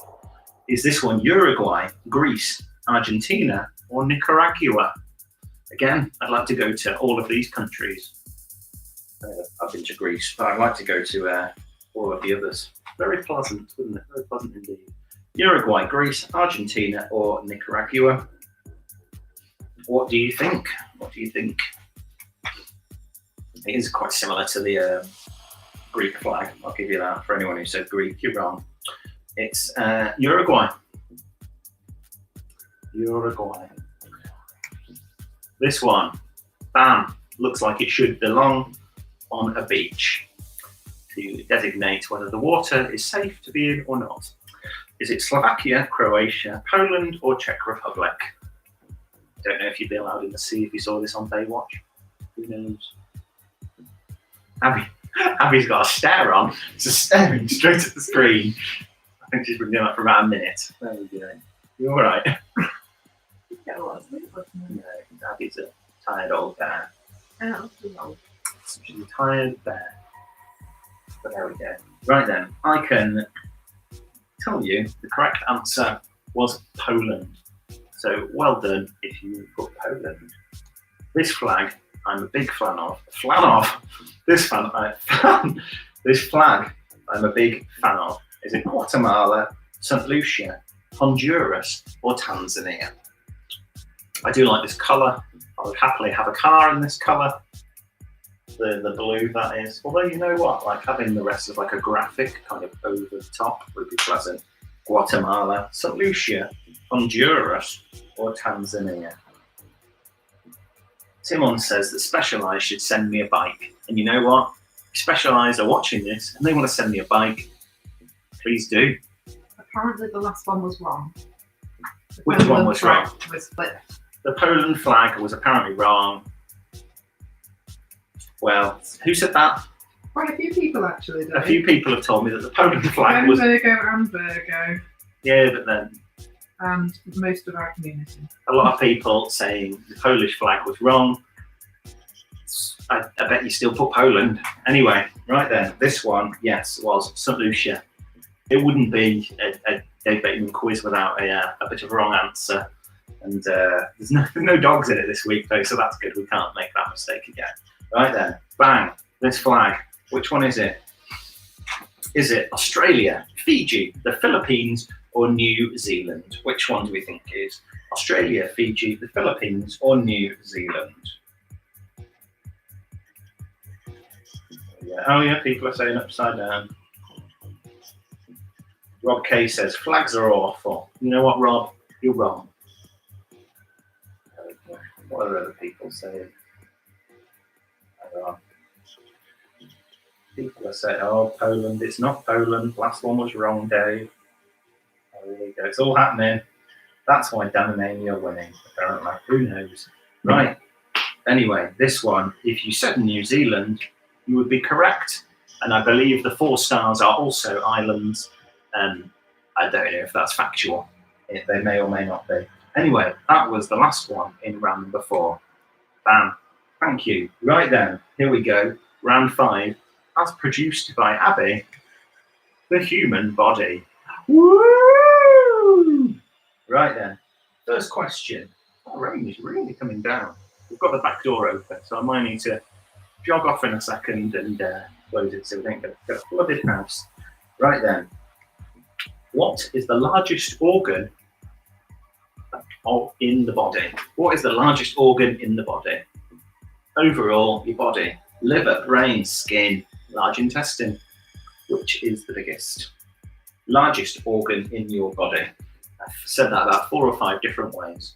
Is this one Uruguay, Greece, Argentina, or Nicaragua? Again, I'd like to go to all of these countries. I've been to Greece, but I'd like to go to all of the others. Very pleasant, isn't it? Very pleasant indeed. Uruguay, Greece, Argentina, or Nicaragua? What do you think? What do you think? It is quite similar to the Greek flag. I'll give you that. For anyone who said Greek, you're wrong. It's Uruguay. Uruguay. This one, bam, looks like it should belong on a beach to designate whether the water is safe to be in or not. Is it Slovakia, Croatia, Poland, or Czech Republic? I don't know if you'd be allowed in the sea if you saw this on Baywatch. Who knows? Abby's got a stare on, just staring straight at the screen. I think she's been doing that for about a minute. There we go. You all right? Yeah, well, it's really good. No, Abby's a tired old bear. Oh. She's a tired bear. But there we go. Right then, I can tell you the correct answer was Poland. So well done if you put Poland. This flag, I'm a big fan of. This flag, I'm a big fan of. Is it Guatemala, St. Lucia, Honduras, or Tanzania? I do like this colour. I would happily have a car in this colour. The blue, that is. Although, you know what? Like having the rest of like a graphic kind of over the top would be pleasant. Guatemala, St. Lucia, Honduras, or Tanzania? Timon says that Specialized should send me a bike. And you know what? Specialized are watching this and they want to send me a bike. Please do. Apparently the last one was wrong. Which one was wrong? Was split. The Poland flag was apparently wrong. Well, who said that? Quite a few people actually did. A few people have told me that the Poland flag was... Virgo and Virgo. Yeah, but then... And most of our community. A lot of people saying the Polish flag was wrong. I bet you still put Poland. Anyway, right then, this one, yes, was St. Lucia. It wouldn't be a Dave Bateman quiz without a bit of a wrong answer. And there's no dogs in it this week, though, so that's good. We can't make that mistake again. Right then, bang, this flag. Which one is it? Is it Australia, Fiji, the Philippines, or New Zealand? Which one do we think is Australia, Fiji, the Philippines, or New Zealand? Yeah. Oh yeah, people are saying upside down. Rob K says flags are awful. You know what, Rob? You're wrong. What are other people saying? People are saying, oh, Poland. It's not Poland. Last one was wrong, Dave. Oh, there you go. It's all happening. That's why Dan and Amy are winning, apparently. Who knows? Right. Anyway, this one, if you said New Zealand, you would be correct. And I believe the 4 stars are also islands. I don't know if that's factual. They may or may not be. Anyway, that was the last one in round number 4. Bam. Thank you. Right then, here we go. Round 5, as produced by Abby, the human body. Woo! Right then, first question. The rain is really coming down. We've got the back door open, so I might need to jog off in a second and close it so we don't get a flooded house. Right then, what is the largest organ in the body? What is the largest organ in the body? Overall, your body. Liver, brain, skin, large intestine. Which is the biggest? Largest organ in your body. I've said that about 4 or 5 different ways.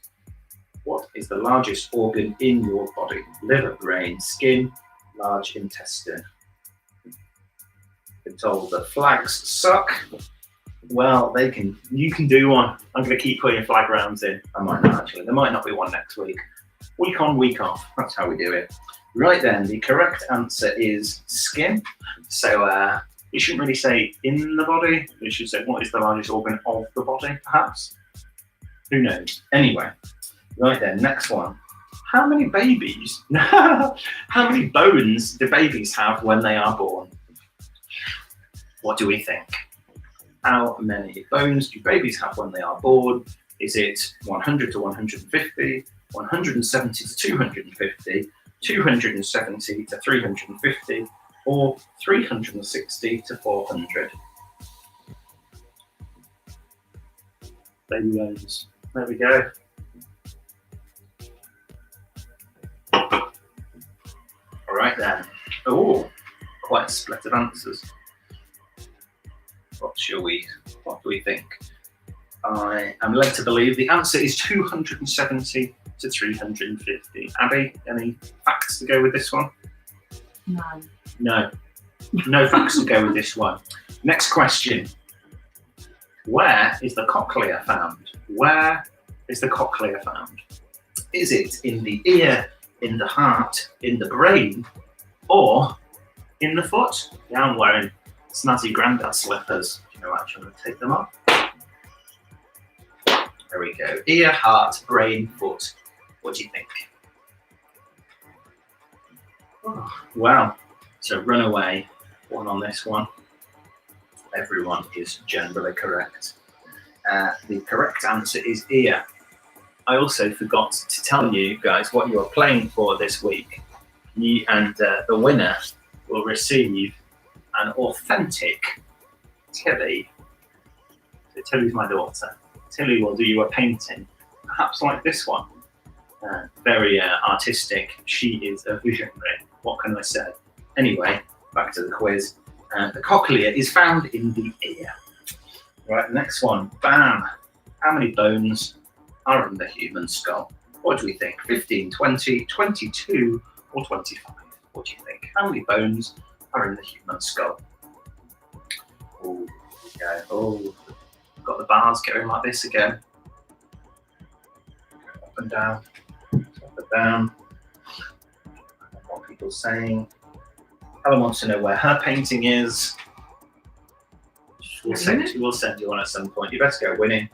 What is the largest organ in your body? Liver, brain, skin, large intestine. Been told that flags suck. Well, you can do one. I'm going to keep putting flag rounds in. I might not actually. There might not be one next week. Week on, week off. That's how we do it. Right then, the correct answer is skin. So It shouldn't really say in the body. It should say what is the largest organ of the body, perhaps. Who knows? Anyway, right then, next one. How many babies? How many bones do babies have when they are born? What do we think? How many bones do babies have when they are born? Is it 100 to 150, 170 to 250, 270 to 350, or 360 to 400? Baby bones. There we go. All right then. Oh, quite a split of answers. What do we think? I am led to believe the answer is 270 to 350. Abby, any facts to go with this one? No. No facts to go with this one. Next question. Where is the cochlea found? Where is the cochlea found? Is it in the ear, in the heart, in the brain, or in the foot? Yeah, I'm wearing snazzy granddad slippers. You know, actually, I'm going to take them off. There we go. Ear, heart, brain, foot. What do you think? Oh, wow. So runaway one on this one. Everyone is generally correct. The correct answer is ear. I also forgot to tell you guys what you're playing for this week. The winner will receive an authentic Tilly. So Tilly's my daughter. Tilly will do you a painting, perhaps like this one. Very artistic. She is a visionary. What can I say? Anyway, back to the quiz. The cochlea is found in the ear. Right, next one. Bam. How many bones are in the human skull? What do we think? 15, 20, 22, or 25? What do you think? How many bones are in the human skull? Oh, yeah. Oh, got the bars going like this again. Up and down. Up and down. What are people saying? Helen wants to know where her painting is. We'll send you one at some point. You better go winning.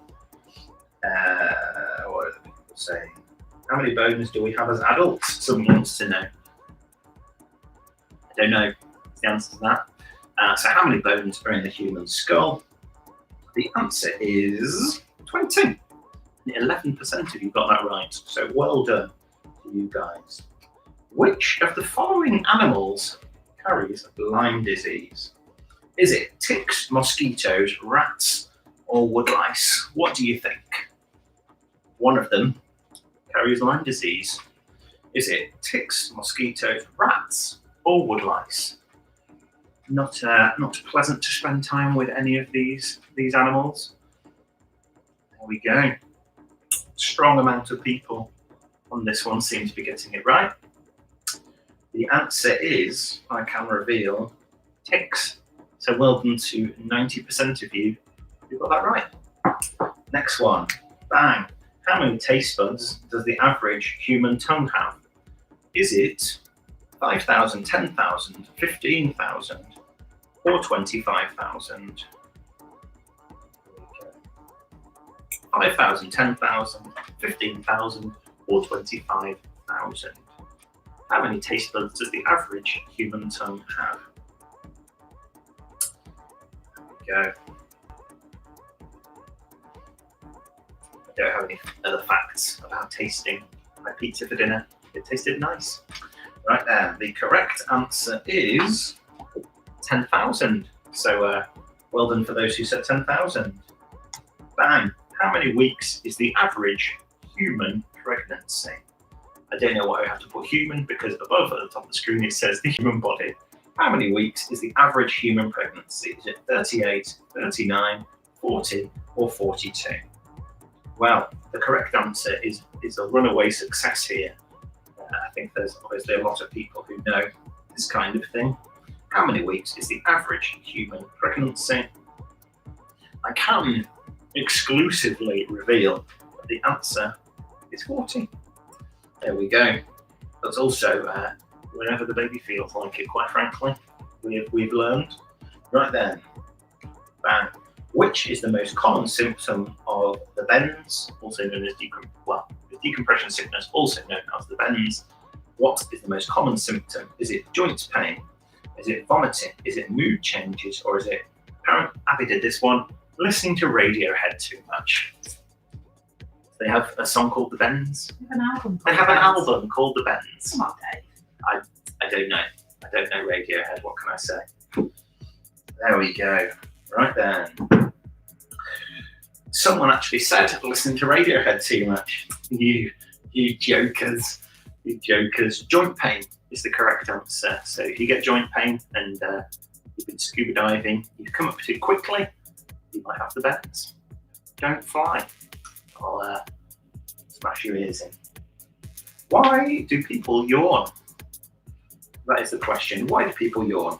What are the people saying? How many bones do we have as adults? Someone wants to know. I don't know the answer to that. So how many bones are in the human skull? The answer is 20. 11% of you got that right. So well done to you guys. Which of the following animals carries Lyme disease? Is it ticks, mosquitoes, rats, or woodlice? What do you think? One of them carries Lyme disease. Is it ticks, mosquitoes, rats, or woodlice? Not pleasant to spend time with any of these animals. There we go. Strong amount of people on this one seem to be getting it right. The answer is, I can reveal, ticks. So well done to 90% of you who got that right. Next one. Bang. How many taste buds does the average human tongue have? Is it 5,000, 10,000, 15,000, or 25,000? 5,000, 10,000, 15,000, or 25,000? How many taste buds does the average human tongue have? There we go. I don't have any other facts about tasting my pizza for dinner. It tasted nice. Right there, the correct answer is 10,000. So well done for those who said 10,000. Bang. How many weeks is the average human pregnancy? I don't know why I have to put human, because above at the top of the screen it says the human body. How many weeks is the average human pregnancy? Is it 38, 39, 40, or 42? Well, the correct answer is a runaway success here. I think there's obviously a lot of people who know this kind of thing. How many weeks is the average human pregnancy? I can exclusively reveal that the answer is 40. There we go. That's also whenever the baby feels like it, quite frankly, we've learned. Right then. Bang. Which is the most common symptom of the bends, also known as decompression sickness, also known as the bends? What is the most common symptom? Is it joint pain? Is it vomiting? Is it mood changes? Or is it, apparently Abby did this one, listening to Radiohead too much? They have a song called The Bends. They have an album. They have an album called The Bends. Come on, Dave. I don't know. I don't know Radiohead. What can I say? There we go. Right then. Someone actually said listening to Radiohead too much. You jokers. You jokers. Joint pain is the correct answer. So if you get joint pain and you've been scuba diving, you've come up too quickly, you might have the bends. Don't fly. I'll smash your ears in. Why do people yawn? That is the question. Why do people yawn?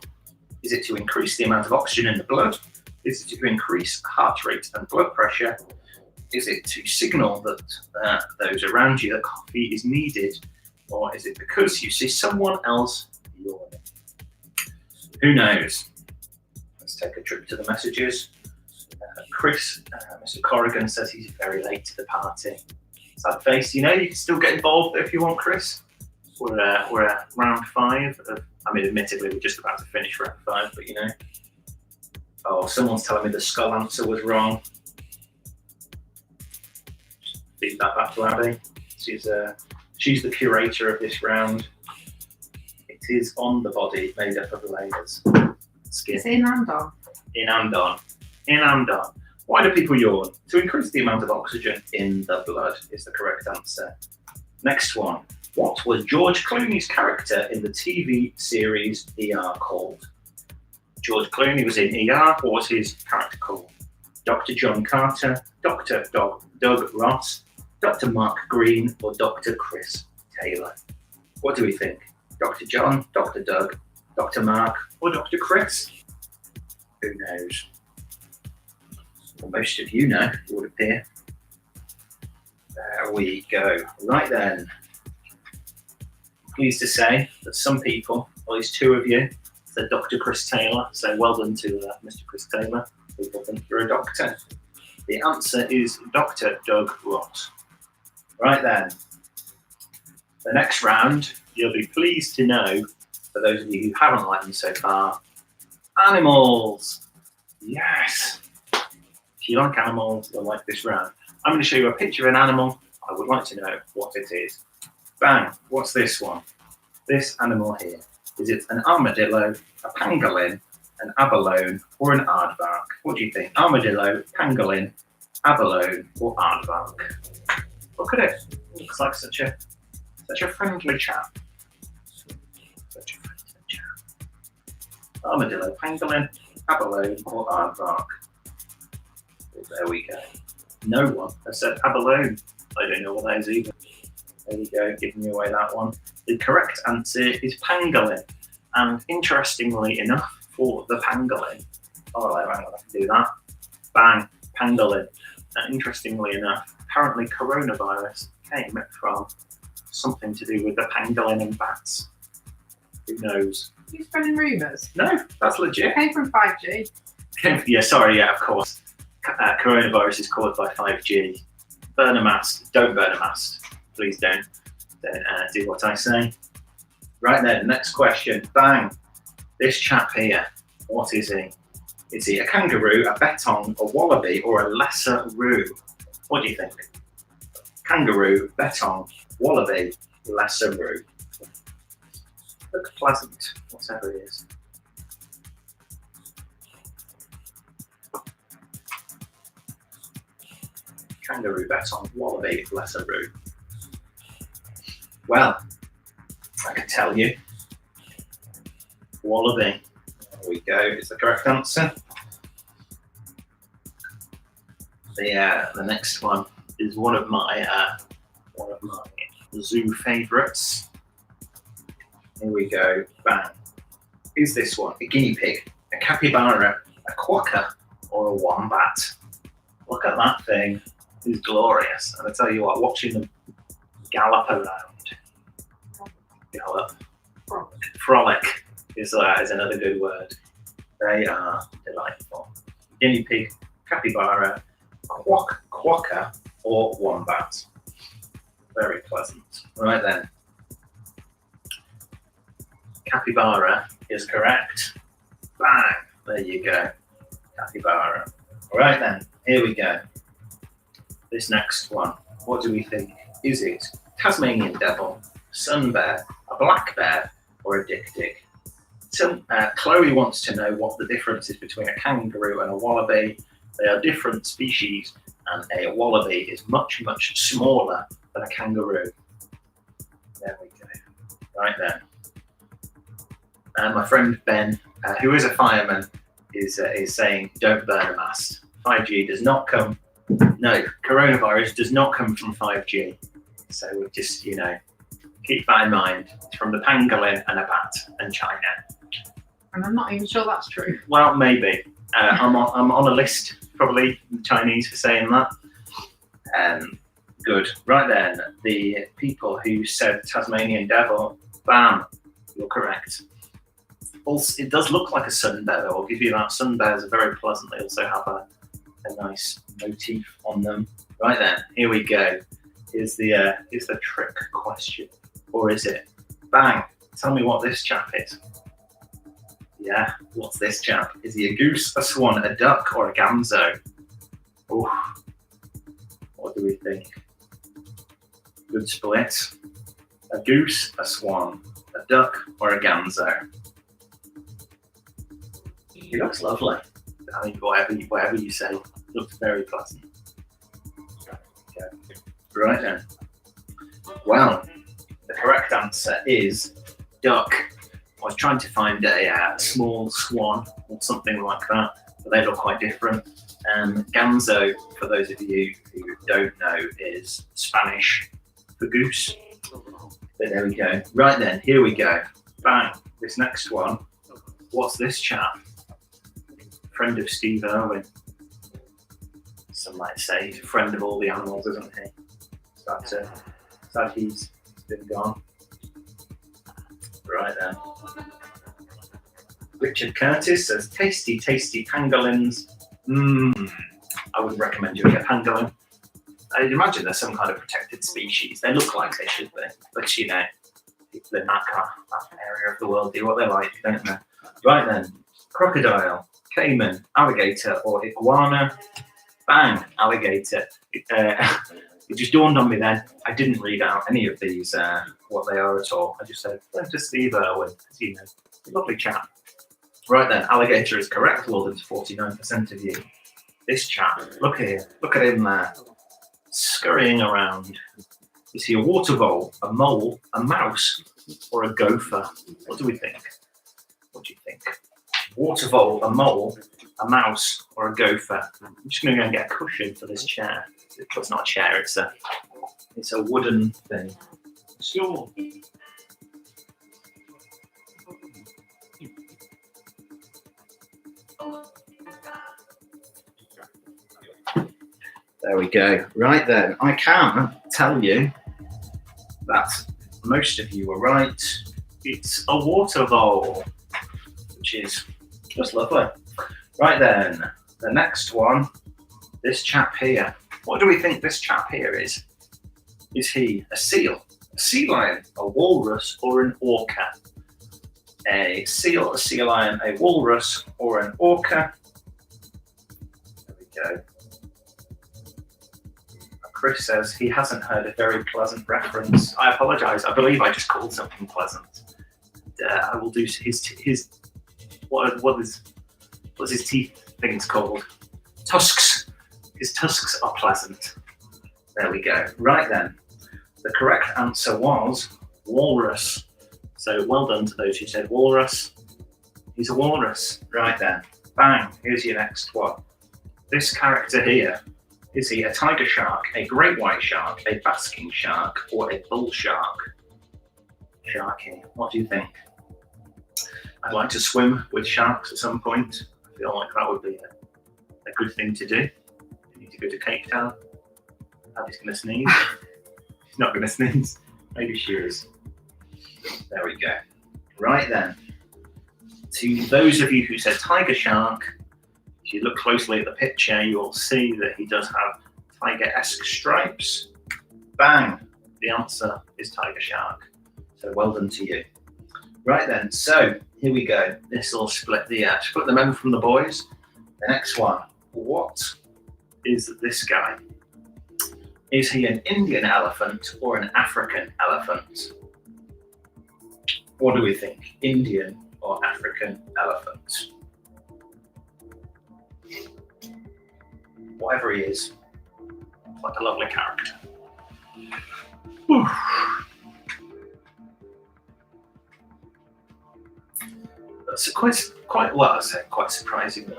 Is it to increase the amount of oxygen in the blood? Is it to increase heart rate and blood pressure? Is it to signal that those around you that coffee is needed? Or is it because you see someone else yawning? Who knows? Let's take a trip to the messages. Chris, Mr. Corrigan says he's very late to the party. Sad face. You know, you can still get involved if you want, Chris. We're at round 5 of, admittedly, we're just about to finish round 5, but you know. Oh, someone's telling me the skull answer was wrong. Feed that back to Abby. She's the curator of this round. It is on the body, made up of layers. Skin. It's in and on. In and on. In and on. Why do people yawn? To increase the amount of oxygen in the blood is the correct answer. Next one. What was George Clooney's character in the TV series ER called? George Clooney was in ER. What was his character called? Dr. John Carter, Dr. Doug Ross, Dr. Mark Green, or Dr. Chris Taylor? What do we think? Dr. John, Dr. Doug, Dr. Mark, or Dr. Chris? Who knows? Well, most of you know, it would appear. There we go. Right then. Pleased to say that some people, at least 2 of you, said Dr. Chris Taylor. So well done to Mr. Chris Taylor. People think you're a doctor. The answer is Dr. Doug Ross. Right then. The next round, you'll be pleased to know, for those of you who haven't liked them so far, animals. Yes. If you like animals, you'll like this round. I'm going to show you a picture of an animal. I would like to know what it is. Bang, what's this one? This animal here. Is it an armadillo, a pangolin, an abalone, or an aardvark? What do you think? Armadillo, pangolin, abalone, or aardvark? Look at it. It looks like such a friendly chap. Such a friendly chap. Armadillo, pangolin, abalone, or aardvark? Well, there we go. No one has said abalone. I don't know what that is either. There we go, giving me away that one. The correct answer is pangolin. And interestingly enough, for the pangolin, oh, hang on, I can do that. Bang, pangolin. And interestingly enough, apparently coronavirus came from something to do with the pangolin and bats. Who knows? Are you spreading rumours? No, that's legit. It came from 5G. Of course. Coronavirus is caused by 5G. Burn a mast. Don't burn a mast. Please don't do what I say. Right then, next question. Bang. This chap here, what is he? Is he a kangaroo, a bettong, a wallaby, or a lesser roo? What do you think? Kangaroo, bettong, wallaby, lesser roo. Look pleasant, whatever it is. Kangaroo, bettong, wallaby, lesser roo. Well, I can tell you. Wallaby. There we go. Is the correct answer. The next one is one of my zoo favourites. Here we go. Bang. Who's this one? A guinea pig, a capybara, a quokka, or a wombat? Look at that thing. It's glorious. And I tell you what, watching them gallop around. Gallop. Frolic is another good word. They are delightful. Guinea pig, capybara, quokka, or wombat. Very pleasant. Right then. Capybara is correct. Bang! There you go. Capybara. Right then, here we go. This next one. What do we think? Is it Tasmanian devil, sun bear, a black bear, or a dik-dik? So, Chloe wants to know what the difference is between a kangaroo and a wallaby. They are different species, and a wallaby is much, much smaller than a kangaroo. There we go. Right then. And my friend Ben, who is a fireman, is saying, don't burn a mast. 5G does not come, no, coronavirus does not come from 5G. So we just, keep that in mind. It's from the pangolin and a bat and China. And I'm not even sure that's true. Well, maybe. I'm on a list, probably, the Chinese for saying that. Good. Right then, the people who said Tasmanian devil, bam, you're correct. Also, it does look like a sun bear, though. I'll give you that. Sun bears are very pleasant. They also have a nice motif on them. Right then, here we go. Here's the trick question. Or is it? Bang! Tell me what this chap is. Yeah, what's this chap? Is he a goose, a swan, a duck, or a ganzo? Ooh. What do we think? Good split. A goose, a swan, a duck, or a ganzo? He looks lovely. I mean, whatever you say, looks very pleasant. Okay. Right then. Well, the correct answer is duck. I was trying to find a small swan or something like that, but they look quite different. Ganzo, for those of you who don't know, is Spanish for goose. But there we go. Right then, here we go. Bang. This next one. What's this chap? Friend of Steve Irwin. Some might say he's a friend of all the animals, isn't he? Sad he's been gone. Right then. Richard Curtis says, tasty, tasty pangolins. I wouldn't recommend you get pangolin. I'd imagine they're some kind of protected species. They look like they should be. But, people in that area of the world do what they like, don't they? Right then. Crocodile, caiman, alligator, or iguana. Bang, alligator. It just dawned on me then, I didn't read out any of these, what they are at all. I just said, friend to Steve Irwin, lovely chap. Right then, alligator is correct, well done to 49% of you. This chap, look here, look at him there, scurrying around. Is he a water vole, a mole, a mouse, or a gopher? What do we think? What do you think? Water vole, a mole, a mouse, or a gopher? I'm just going to go and get a cushion for this chair. It's not a chair, it's a wooden thing. Sure. There we go. Right then, I can tell you that most of you were right. It's a water vole, which is just lovely. Right then, the next one, this chap here. What do we think this chap here is? Is he a seal, a sea lion, a walrus, or an orca? A seal, a sea lion, a walrus, or an orca? There we go. Chris says he hasn't heard a very pleasant reference. I apologise. I believe I just called something pleasant. I will do his what's his teeth things called? Tusks. His tusks are pleasant. There we go. Right then. The correct answer was walrus. So well done to those who said walrus. He's a walrus. Right then. Bang. Here's your next one. This character here, is he a tiger shark, a great white shark, a basking shark, or a bull shark? Sharky. What do you think? I'd like to swim with sharks at some point. I feel like that would be a good thing to do. You need to go to Cape Town. Abby's going to sneeze. She's not going to sneeze. Maybe she is. There we go. Right then. To those of you who said tiger shark, if you look closely at the picture, you will see that he does have tiger-esque stripes. Bang! The answer is tiger shark. So well done to you. Right then, so here we go. This will split the men from the boys. The next one. What is this guy? Is he an Indian elephant or an African elephant? What do we think? Indian or African elephant? Whatever he is, like a lovely character. Whew. That's quite well, I say quite surprisingly.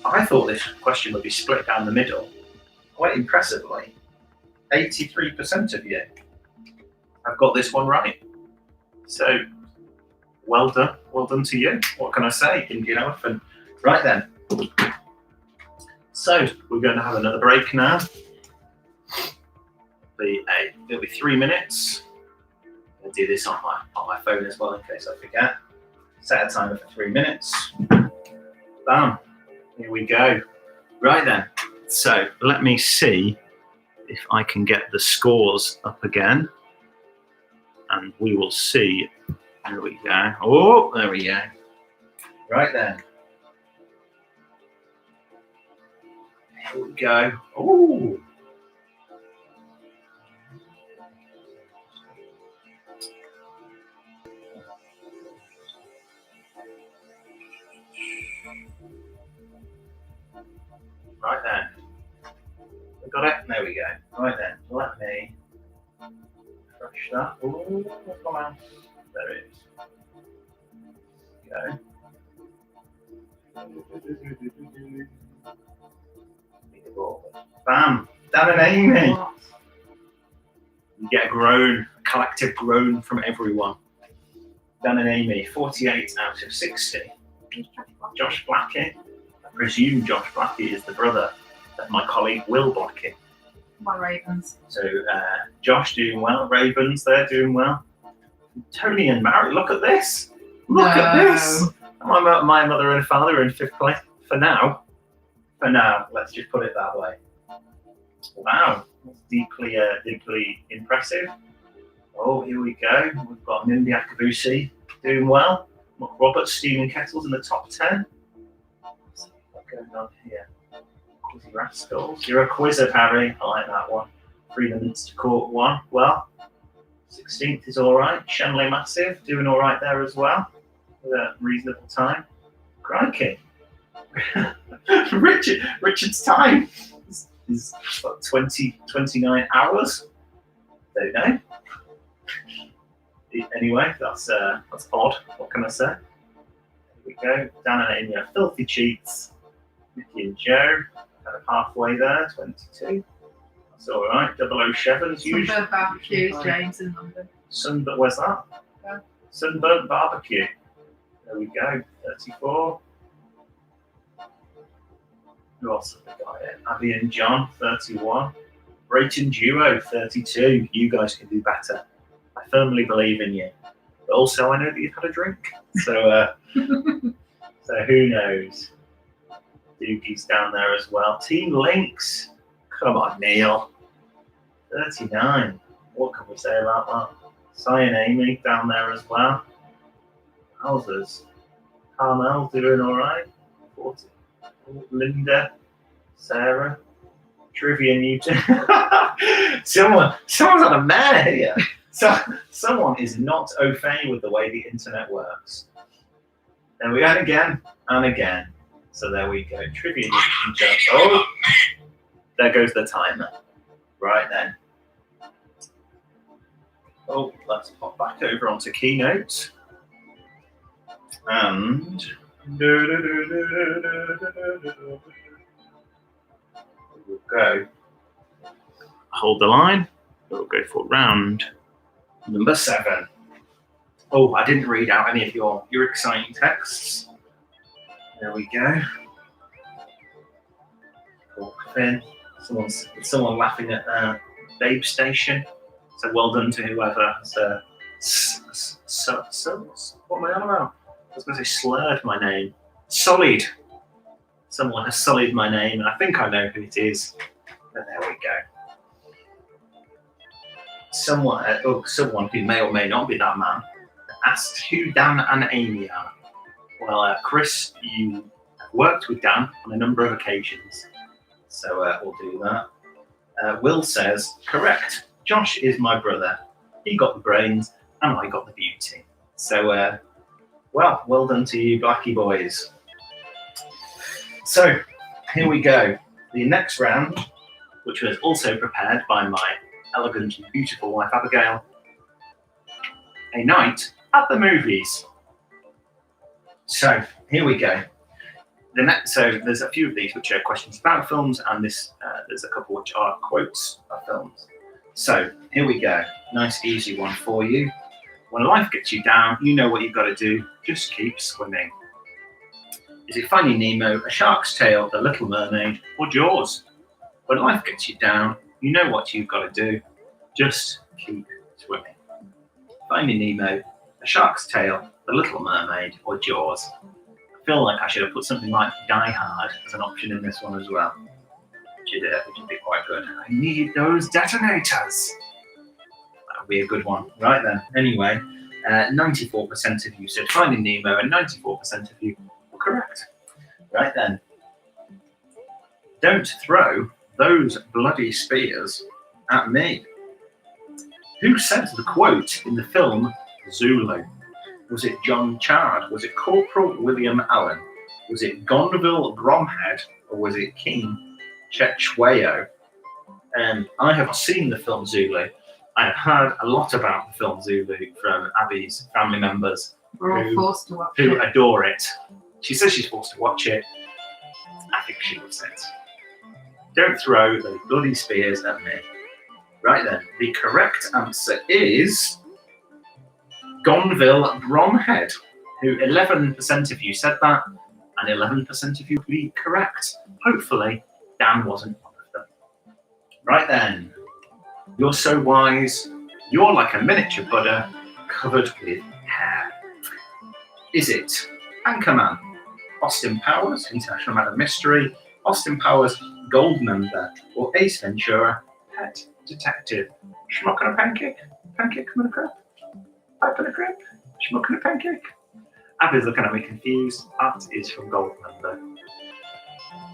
I thought this question would be split down the middle. Quite impressively, 83% of you have got this one right. So, well done to you. What can I say? Indian elephant. Right then. So we're going to have another break now. It'll be 3 minutes. I'm going to do this on my phone as well in case I forget. Set a timer for 3 minutes. Bam. Here we go. Right then. So let me see if I can get the scores up again. And we will see. There we go. Oh, there we go. Right then. Here we go. Oh. Right then. We got it? There we go. Right then. Let me refresh that. Oh, come on. There it is. Go. Bam! Dan and Amy. You get a groan, a collective groan from everyone. Dan and Amy, 48 out of 60. Josh Blackie. I presume Josh Blackie is the brother of my colleague Will Blackie. My Ravens. So Josh doing well, Ravens, they're doing well. Tony and Mary, look at this. Look at this. My mother and father are in 5th place for now. For now, let's just put it that way. Wow, that's deeply impressive. Oh, here we go. We've got Mindy Akabusi doing well. Robert Stephen Kettle's in the top 10. What's going on here? Quizzy Rascals. You're a quizzer, Harry. I like that one. Freedom Minster Court 1. Well, 16th is all right. Shenley Massive doing all right there as well. With a reasonable time. Crikey. Richard's time is what, 29 hours? Don't know. Anyway, that's odd. What can I say? Here we go. Dan and Amy are filthy cheats. Mickey and Joe kind of halfway there, 22. That's all right. 007's usually. Sunburnt Barbecue, James in London. Where's that? Yeah. Sunburnt Barbecue. There we go. 34. Who else have we got here? Abby and John, 31. Brayton Duo, 32. You guys can do better. I firmly believe in you. But also, I know that you've had a drink. So, so who knows? Doogie's down there as well. Team Lynx. Come on, Neil. 39. What can we say about that? Cy and Amy down there as well. How's Carmel doing all right? 40. Linda, Sarah, Trivia Newton. Someone's on a mare here. So someone is not au fait with the way the internet works. There we go, again and again. So there we go. Trivia Newton. Oh, there goes the timer. Right then. Oh, let's pop back over onto Keynote. And we'll go. Hold the line. We'll go for round number 7. Oh, I didn't read out any of your exciting texts. There we go. Cool. Finn. Someone laughing at Babe Station. So well done to whoever has What am I on about? I was going to say slurred my name. Sullied. Someone has sullied my name, and I think I know who it is. But there we go. Someone who may or may not be that man asked who Dan and Amy are. Well, Chris, you worked with Dan on a number of occasions, so we'll do that. Will says, correct. Josh is my brother. He got the brains, and I got the beauty. So, well done to you, Blackie boys. So, here we go. The next round, which was also prepared by my elegant and beautiful wife, Abigail. A night at the movies. So, here we go. So there's a few of these which are questions about films, and there's a couple which are quotes of films. So here we go. Nice easy one for you. When life gets you down, you know what you've got to do. Just keep swimming. Is it Finding Nemo, A Shark's Tale, The Little Mermaid, or Jaws? When life gets you down, you know what you've got to do. Just keep swimming. Finding Nemo, A Shark's Tale, The Little Mermaid, or Jaws? I feel like I should have put something like Die Hard as an option in this one as well, which would be quite good. I need those detonators. That would be a good one. Right then. Anyway, 94% of you said Finding Nemo, and 94% of you were correct. Right then. Don't throw those bloody spears at me. Who said the quote in the film Zulu? Was it John Chard? Was it Corporal William Allen? Was it Gonville Bromhead? Or was it King Chetchwayo? I have seen the film Zulu. I have heard a lot about the film Zulu from Abby's family members who adore it. She says she's forced to watch it. I think she loves it. Don't throw those bloody spears at me. Right then, the correct answer is Gonville Bromhead, who 11% of you said that, and 11% of you would be correct. Hopefully, Dan wasn't one of them. Right then, you're so wise, you're like a miniature Buddha covered with hair. Is it Anchorman, Austin Powers, International Man of Mystery, Austin Powers, Gold Member, or Ace Ventura, Pet Detective? Schmuck and a pancake? Pancake and a crab? Pipe and a crepe? Schmuck and a pancake? Abby's looking at me confused. That is from Gold Member.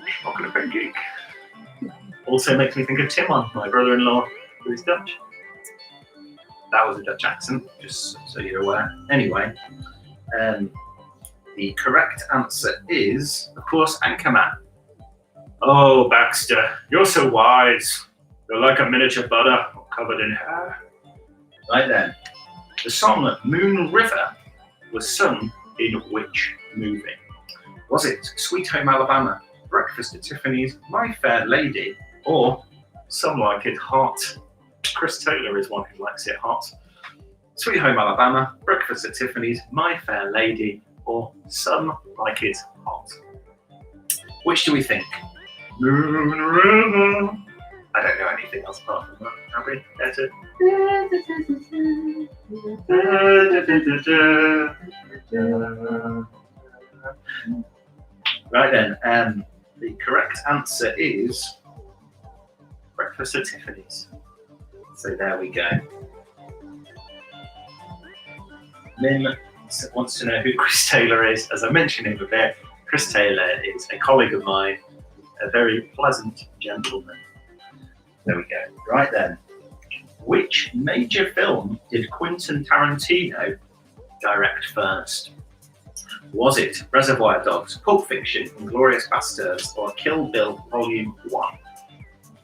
Schmuck and a pancake. Also makes me think of Timon, my brother-in-law, who is Dutch. That was a Dutch accent, just so you're aware. Anyway, the correct answer is, of course, Anchorman. Oh, Baxter, you're so wise. You're like a miniature Buddha covered in hair. Right then. The song Moon River was sung in which movie? Was it Sweet Home Alabama, Breakfast at Tiffany's, My Fair Lady, or Some Like It Hot? Chris Taylor is one who likes it hot. Sweet Home Alabama, Breakfast at Tiffany's, My Fair Lady, or Some Like It Hot? Which do we think? Moon River. I don't know anything else apart from that. Abby, better. Right then, the correct answer is Breakfast at Tiffany's. So there we go. Mim wants to know who Chris Taylor is. As I mentioned him a bit, Chris Taylor is a colleague of mine, a very pleasant gentleman. There we go. Right then. Which major film did Quentin Tarantino direct first? Was it Reservoir Dogs, Pulp Fiction, Inglourious Basterds, or Kill Bill Volume 1?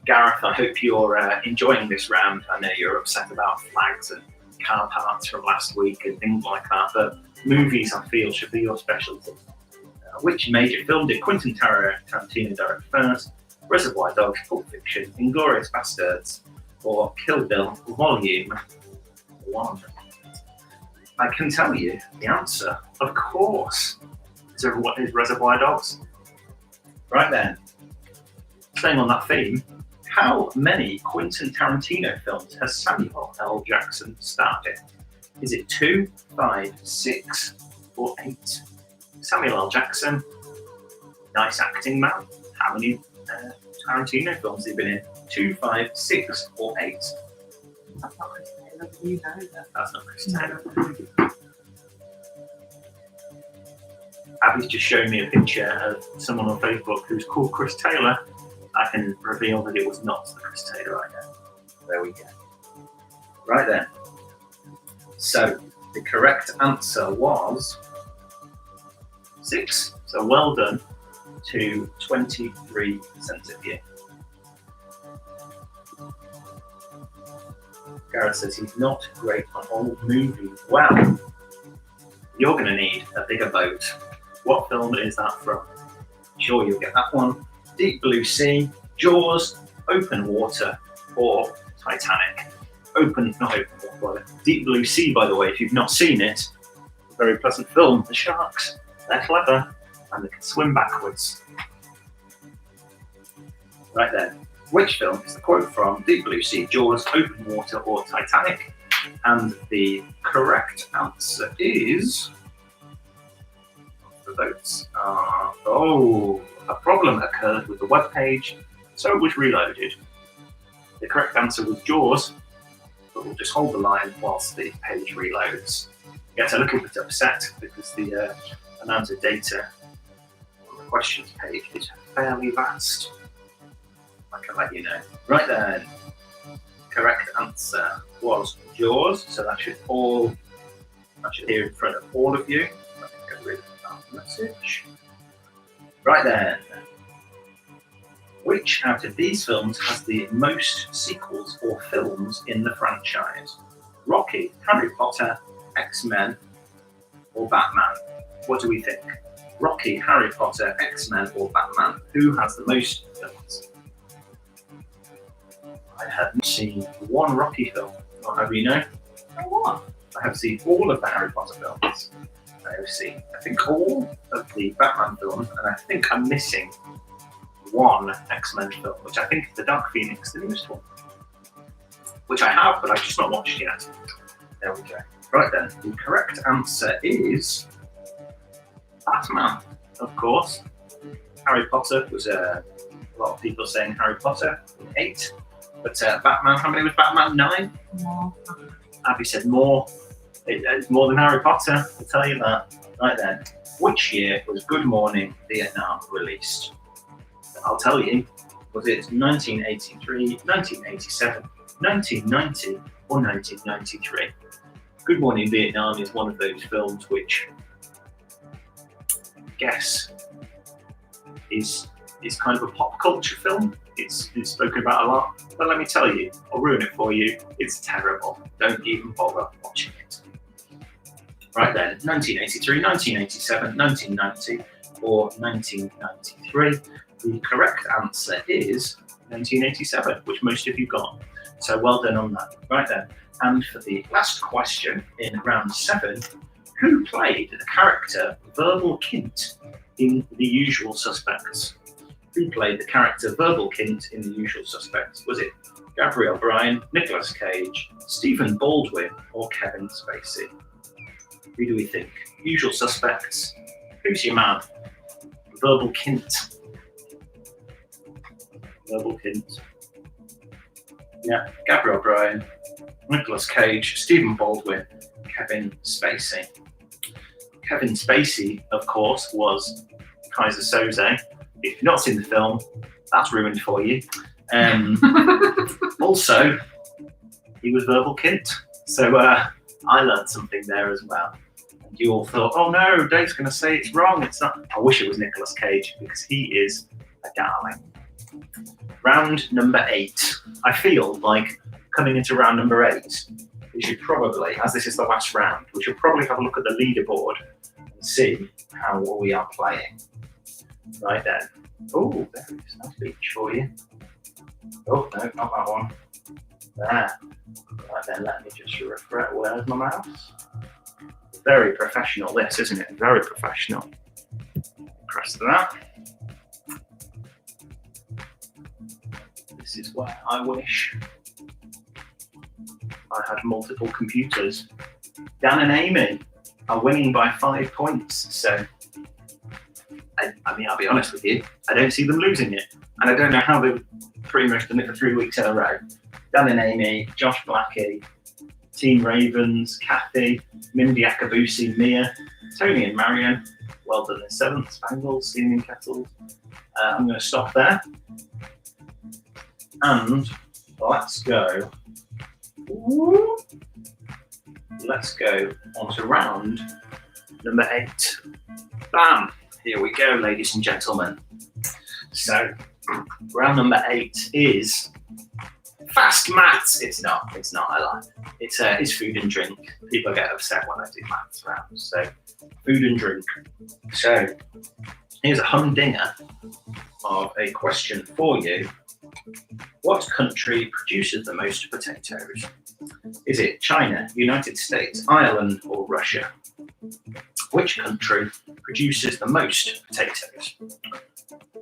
Gareth, I hope you're enjoying this round. I know you're upset about flags and car parts from last week and things like that, but movies, I feel, should be your specialty. Which major film did Quentin Tarantino direct first? Reservoir Dogs, Pulp Fiction, Inglourious Basterds, or Kill Bill Volume 1? I can tell you the answer, of course, is Reservoir Dogs. Right then, staying on that theme, how many Quentin Tarantino films has Samuel L. Jackson starred in? Is it 2, 5, 6, or 8? Samuel L. Jackson, nice acting man. How many Tarantino films have he been in? 2, 5, 6, or 8? That's not Chris Taylor, but you know that. That's not Chris Taylor. Abby's just shown me a picture of someone on Facebook who's called Chris Taylor. I can reveal that it was not the Chris Taylor I know. There we go. Right then. So the correct answer was 6. So well done to 23% of you. Gareth says he's not great on old movies. Well, you're going to need a bigger boat. What film is that from? Sure, you'll get that one. Deep Blue Sea, Jaws, Open Water, or Titanic. Not open water. Deep Blue Sea, by the way, if you've not seen it, a very pleasant film. The sharks, they're clever, and they can swim backwards. Right then, which film is the quote from? Deep Blue Sea, Jaws, Open Water, or Titanic? And the correct answer is... The votes are... a problem occurred with the web page, so it was reloaded. The correct answer was Jaws, but we'll just hold the line whilst the page reloads. Get a little bit upset because the amount of data on the questions page is fairly vast. I can let you know. Right then, correct answer was Jaws, so that should appear in front of all of you. Let me get rid of that message. Right then, which out of these films has the most sequels or films in the franchise? Rocky, Harry Potter, X-Men, or Batman? What do we think? Rocky, Harry Potter, X-Men, or Batman? Who has the most films? I have seen one Rocky film. I'll have you know. What? I have seen all of the Harry Potter films. I have seen, I think, all of the Batman films, and I think I'm missing one X-Men film, which I think is the Dark Phoenix, the newest one. Which I have, but I've just not watched yet. There we go. Right then, the correct answer is Batman, of course. Harry Potter was a lot of people saying Harry Potter, 8. But Batman, how many was Batman? 9? More. Abby said more. It's more than Harry Potter, I'll tell you that. Right then, which year was Good Morning Vietnam released? I'll tell you, was it 1983, 1987, 1990, or 1993? Good Morning Vietnam is one of those films which, I guess, is kind of a pop culture film. It's spoken about a lot, but let me tell you, I'll ruin it for you, it's terrible. Don't even bother watching it. Right then, 1983, 1987, 1990, or 1993. The correct answer is 1987, which most of you got. So well done on that. Right then, and for the last question in round 7, who played the character Verbal Kint in The Usual Suspects? Who played the character Verbal Kint in The Usual Suspects? Was it Gabriel Bryan, Nicolas Cage, Stephen Baldwin, or Kevin Spacey? Who do we think? Usual Suspects. Who's your man? Verbal Kint. Verbal Kint. Yeah, Gabriel Bryan, Nicolas Cage, Stephen Baldwin, Kevin Spacey. Kevin Spacey, of course, was Kaiser Soze. If you've not seen the film, that's ruined for you. Also, he was Verbal Kint. So I learned something there as well. And you all thought, oh no, Dave's going to say it's wrong. It's not. I wish it was Nicolas Cage because he is a darling. Round number 8. I feel like coming into round number 8, we should probably, as this is the last round, we should probably have a look at the leaderboard and see how we are playing. Right then. Oh, there it is. Nice beach for you. Oh, no, not that one. There. Right then, let me just refresh. Where's my mouse? Very professional, this, isn't it? Very professional. Press that. This is where I wish I had multiple computers Dan and Amy are winning by 5 points. So, I mean, I'll be honest with you, I don't see them losing it. And I don't know how they've pretty much done it for 3 weeks in a row. Dan and Amy, Josh Blackie, Team Ravens, Kathy, Mindy Akabusi, Mia, Tony and Marion. Well done in 7th, Spangles, Steaming Kettles. I'm going to stop there. And let's go. Let's go on to round number 8. Bam! Here we go, ladies and gentlemen. So, round number 8 is fast maths. It's not, I lie. It's food and drink. People get upset when I do maths rounds. So, food and drink. So, here's a humdinger of a question for you. What country produces the most potatoes? Is it China, United States, Ireland, or Russia? Which country produces the most potatoes?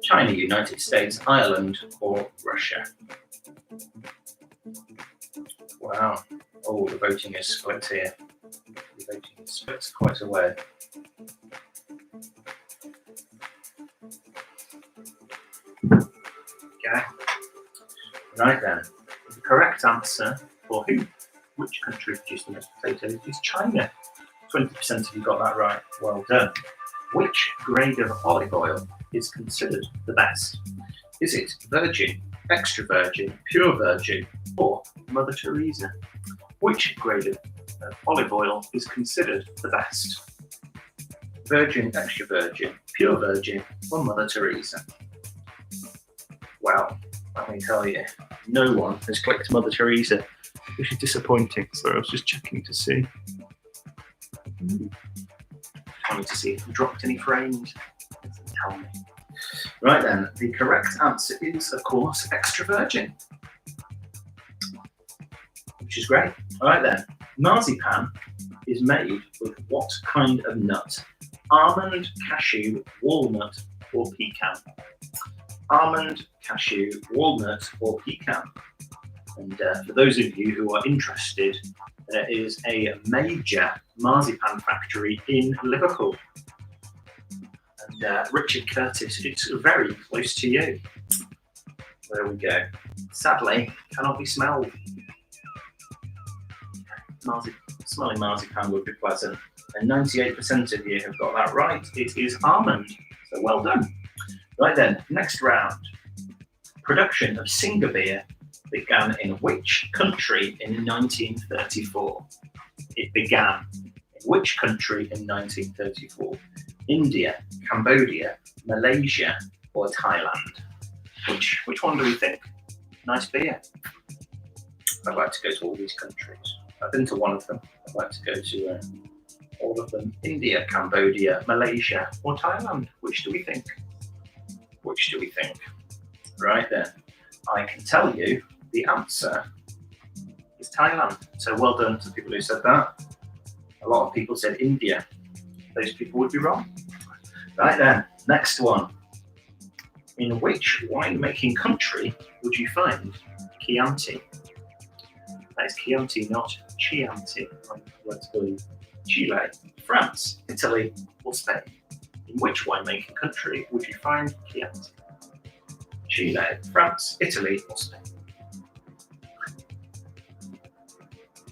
China, United States, Ireland, or Russia? Wow. Oh, the voting is split here. The voting is split quite a way. Okay. Right then. The correct answer for which country produced the most potatoes is China. 20% of you got that right. Well done. Which grade of olive oil is considered the best? Is it virgin, extra virgin, pure virgin, or Mother Teresa? Which grade of olive oil is considered the best? Virgin, extra virgin, pure virgin, or Mother Teresa? Well, let me tell you, no one has clicked Mother Teresa, which is disappointing. So I was just checking to see. Trying to see if we dropped any frames. Tell me. Right then, the correct answer is, of course, extra virgin, which is great. All right then, marzipan is made with what kind of nut? Almond, cashew, walnut, or pecan? Almond, cashew, walnut, or pecan? And for those of you who are interested, there is a major marzipan factory in Liverpool. And Richard Curtis, it's very close to you. There we go. Sadly, cannot be smelled. Smelling marzipan would be pleasant. And 98% of you have got that right. It is almond. So well done. Right then, next round. Production of Singer beer began in which country in 1934? It began in which country in 1934? India, Cambodia, Malaysia, or Thailand? Which one do we think? Nice beer. I'd like to go to all these countries. I've been to one of them. I'd like to go to all of them. India, Cambodia, Malaysia, or Thailand? Which do we think? Which do we think? Right then, I can tell you the answer is Thailand. So well done to people who said that. A lot of people said India. Those people would be wrong. Right then, next one. In which winemaking country would you find Chianti? That is Chianti, not Chianti. Let's go Chile, France, Italy, or Spain. In which winemaking country would you find Chianti? Chile, France, Italy, or Spain?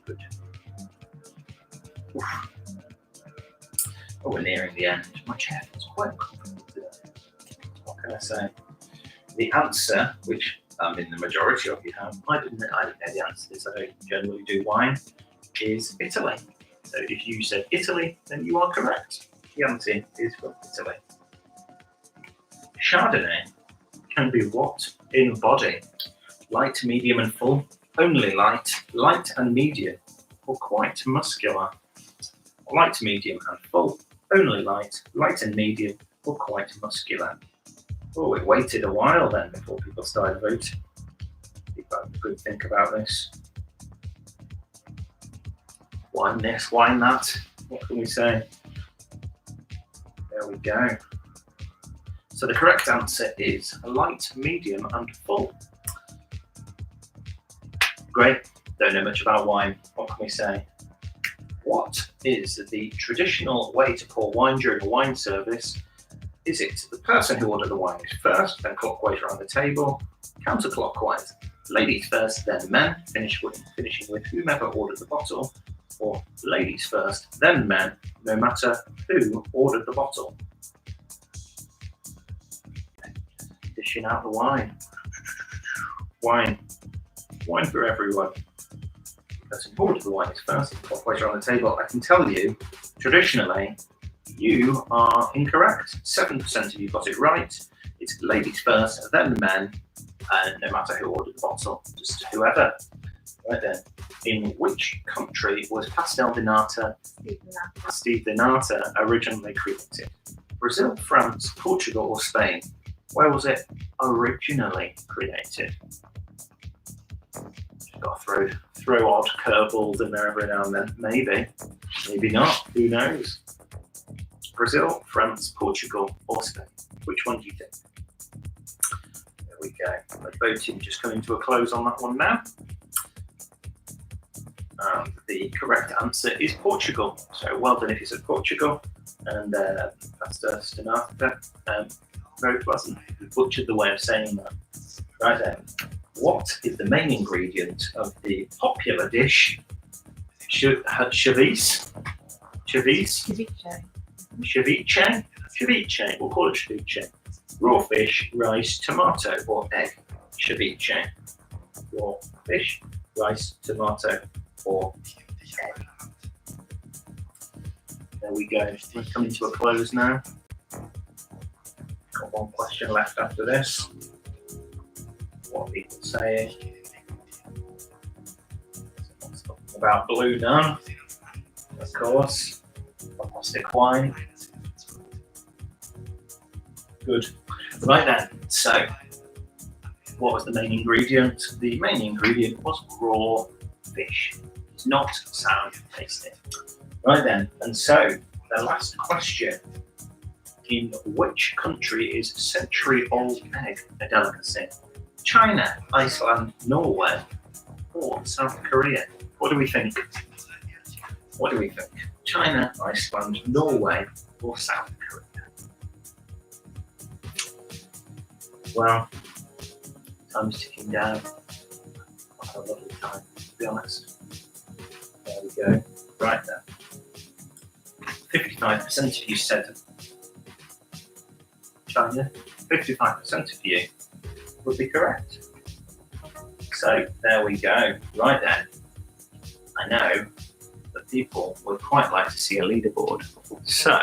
Good. Oof. Oh, we're nearing the end. My chair feels quite uncomfortable today. What can I say? The answer, which in the majority of you have, I didn't know the answer to this. I don't generally do wine, is Italy. So if you said Italy, then you are correct. Chianti is from Italy. Chardonnay can be what in body? Light, medium, and full. Only light, light and medium, or quite muscular. Light, medium, and full. Only light, light and medium, or quite muscular. Oh, it waited a while then before people started voting. People have a good think about this. Wine this, wine that. What can we say? There we go. So the correct answer is light, medium, and full. Great. Don't know much about wine. What can we say? What is the traditional way to pour wine during a wine service? Is it the person who ordered the wine first, then clockwise around the table, counterclockwise, ladies first, then men, finishing with whomever ordered the bottle, or ladies first, then men, no matter who ordered the bottle? Dishing out the wine. Wine for everyone. The person who ordered the wine is first, clockwise around the table. I can tell you, traditionally, you are incorrect. 7% of you got it right. It's ladies first, then men, and no matter who ordered the bottle, just whoever. Right then. In which country was pastel de nata, Steve de nata originally created? Brazil, France, Portugal, or Spain? Where was it originally created? Got to throw odd curveballs in there every now and then. Maybe not. Who knows? Brazil, France, Portugal, or Spain? Which one do you think? There we go. The voting just coming to a close on that one now. The correct answer is Portugal. So well done if you said Portugal. And Pastor Stenata, very pleasant. You butchered the way of saying that. Right then. What is the main ingredient of the popular dish ceviche? Ceviche. We'll call it ceviche. Raw fish, rice, tomato, or egg. Ceviche. Raw fish, rice, tomato, or egg. There we go. We're coming to a close now. Got one question left after this. What are people saying? Someone's talking about blue nun, of course. Plastic wine. Good. Right then. So, what was the main ingredient? The main ingredient was raw fish. It's not sound tasting. Right then. And so, the last question. In which country is century-old egg a delicacy? China, Iceland, Norway, or South Korea? What do we think? China, Iceland, Norway, or South Korea? Well, time's ticking down. I had a lovely time, to be honest. There we go. Right then. 55% of you said China. 55% of you would be correct. So there we go. Right then. I know that people would quite like to see a leaderboard. So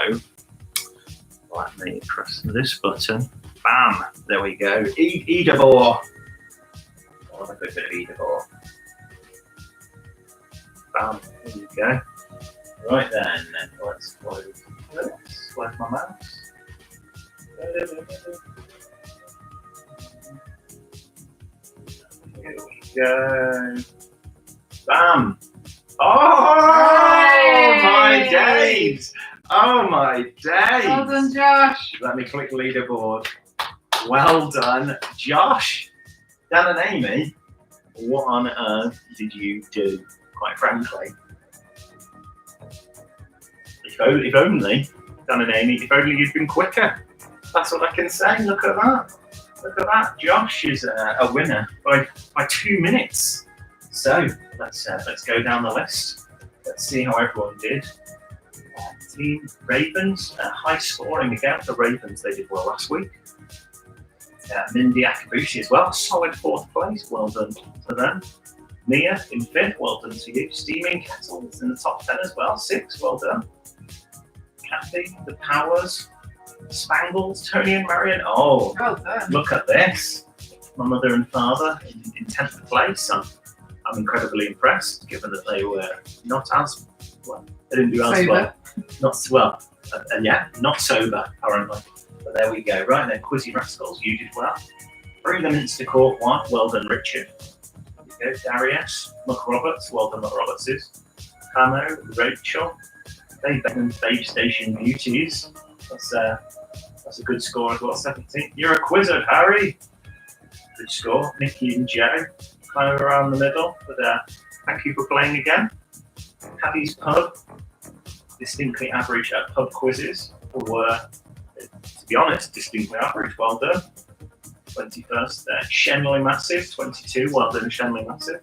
let me press this button. Bam! There we go. Leaderboard. I love a good bit of leaderboard. Bam! There you go. Right then. Let's close this. Where's my mouse? Here we go. Bam! Oh my days! Oh my days! Well done, Josh. Let me click leaderboard. Well done, Josh. Dan and Amy, what on earth did you do? Quite frankly, if only Dan and Amy, if only you'd been quicker. That's what I can say. Look at that. Look at that. Josh is a winner by 2 minutes. So let's go down the list. Let's see how everyone did. Team Ravens, high scoring again. The Ravens, they did well last week. Mindy Akabushi as well, solid 4th place. Well done to them. Mia in 5th. Well done to you. Steaming Kettle is in the top 10 as well. 6. Well done. Kathy, the Powers, Spangles, Tony and Marion. Oh, Well done. look at this. My mother and father in 10th place. I'm incredibly impressed, given that they were not as well. They didn't do as Sober. well. Not well. Not sober, apparently. But there we go. Right then, Quizzy Rascals, you did well. Bring them into court. One. Well done, Richard. There we go. Darius, Muck Roberts. Well done, Muck Robertses. Pamo, Rachel. Dave Bateman, Babe Station Beauties. That's a good score as well. 17. You're a quizzer, Harry. Good score. Nikki and Joe, kind of around the middle. But thank you for playing again. Paddy's Pub. distinctly average at pub quizzes were, to be honest, distinctly average. Well done. 21st there. Shenley Massive, 22. Well done, Shenley Massive.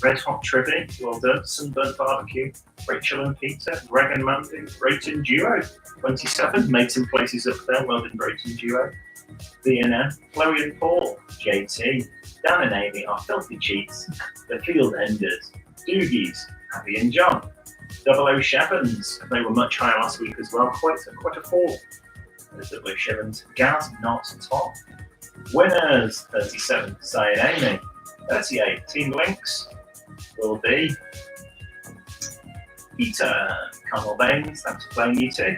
Red Hot Trivia, well done. Sunburnt Barbecue, Rachel and Peter. Greg and Mandy, Brayton Duo, 27. Made some places up there. Well done, Brayton Duo. B&M, Chloe and Paul, JT. Dan and Amy are Filthy Cheats. The Field Enders, Doogies, Abby and John. 007s, they were much higher last week as well. Quite a fall. The 007s. Gaz, not Tom. Winners, 37, Say and Amy. 38, Team Links will be Peter, Carmel Baines, thanks for playing you two.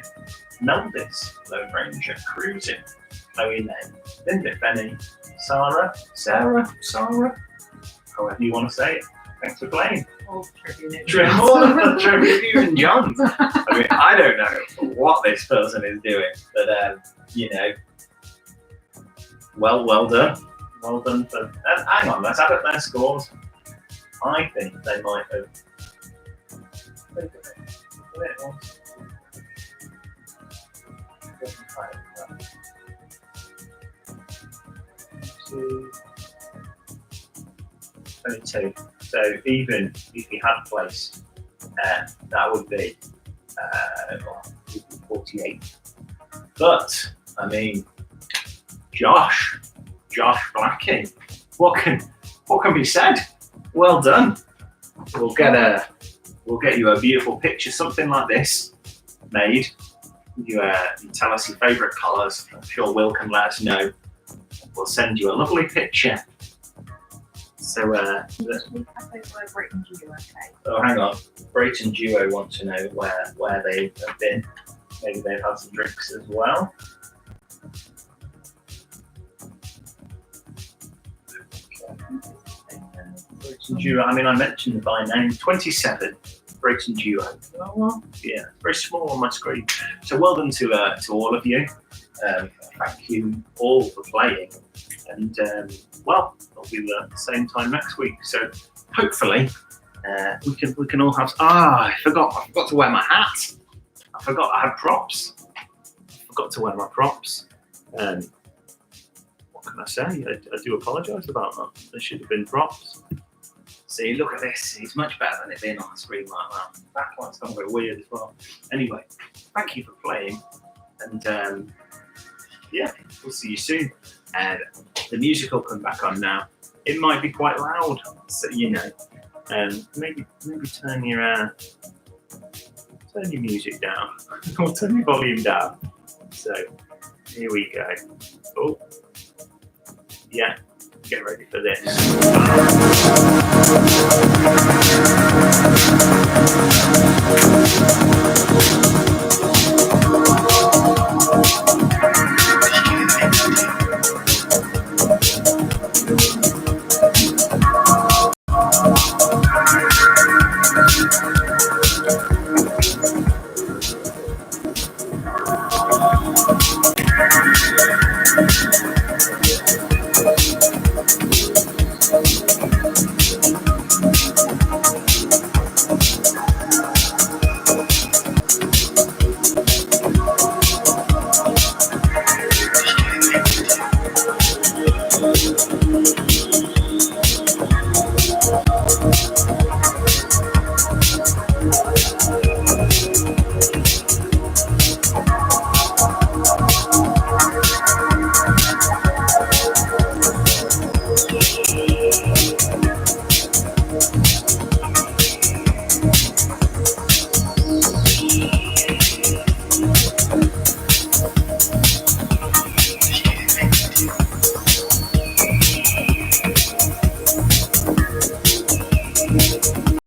Meldis, Lone Ranger, Cruising, Chloe Lane, Linda Benny, Sarah, however you want to say it. Thanks for playing. All Tribune. Tribune John. I mean, I don't know what this person is doing, but you know, well done. Well done for. Hang on, let's add up their scores. I think they might have. Two. So even if you had placed, that would be 48. But I mean, Josh Blackie, what can be said? Well done. We'll get you a beautiful picture, something like this, made. You tell us your favourite colours. I'm sure Will can let us know. We'll send you a lovely picture. So, Brayton Duo, okay. Oh, hang on. Brayton Duo want to know where they have been. Maybe they've had some drinks as well. Brayton Duo. I mean, I mentioned it by name. 27. Brayton Duo. Oh, well, yeah, very small on my screen. So well done to all of you. Thank you all for playing. And well, it'll be the same time next week. So hopefully we can all have. I forgot to wear my hat. I forgot I had props. I forgot to wear my props. What can I say? I do apologise about that. There should have been props. See, look at this. It's much better than it being on the screen like that. Backlight's gone a bit weird as well. Anyway, thank you for playing. And yeah, we'll see you soon. The music will come back on now. It might be quite loud, so you know. Maybe turn your music down or turn your volume down. So here we go. Oh, yeah. Get ready for this.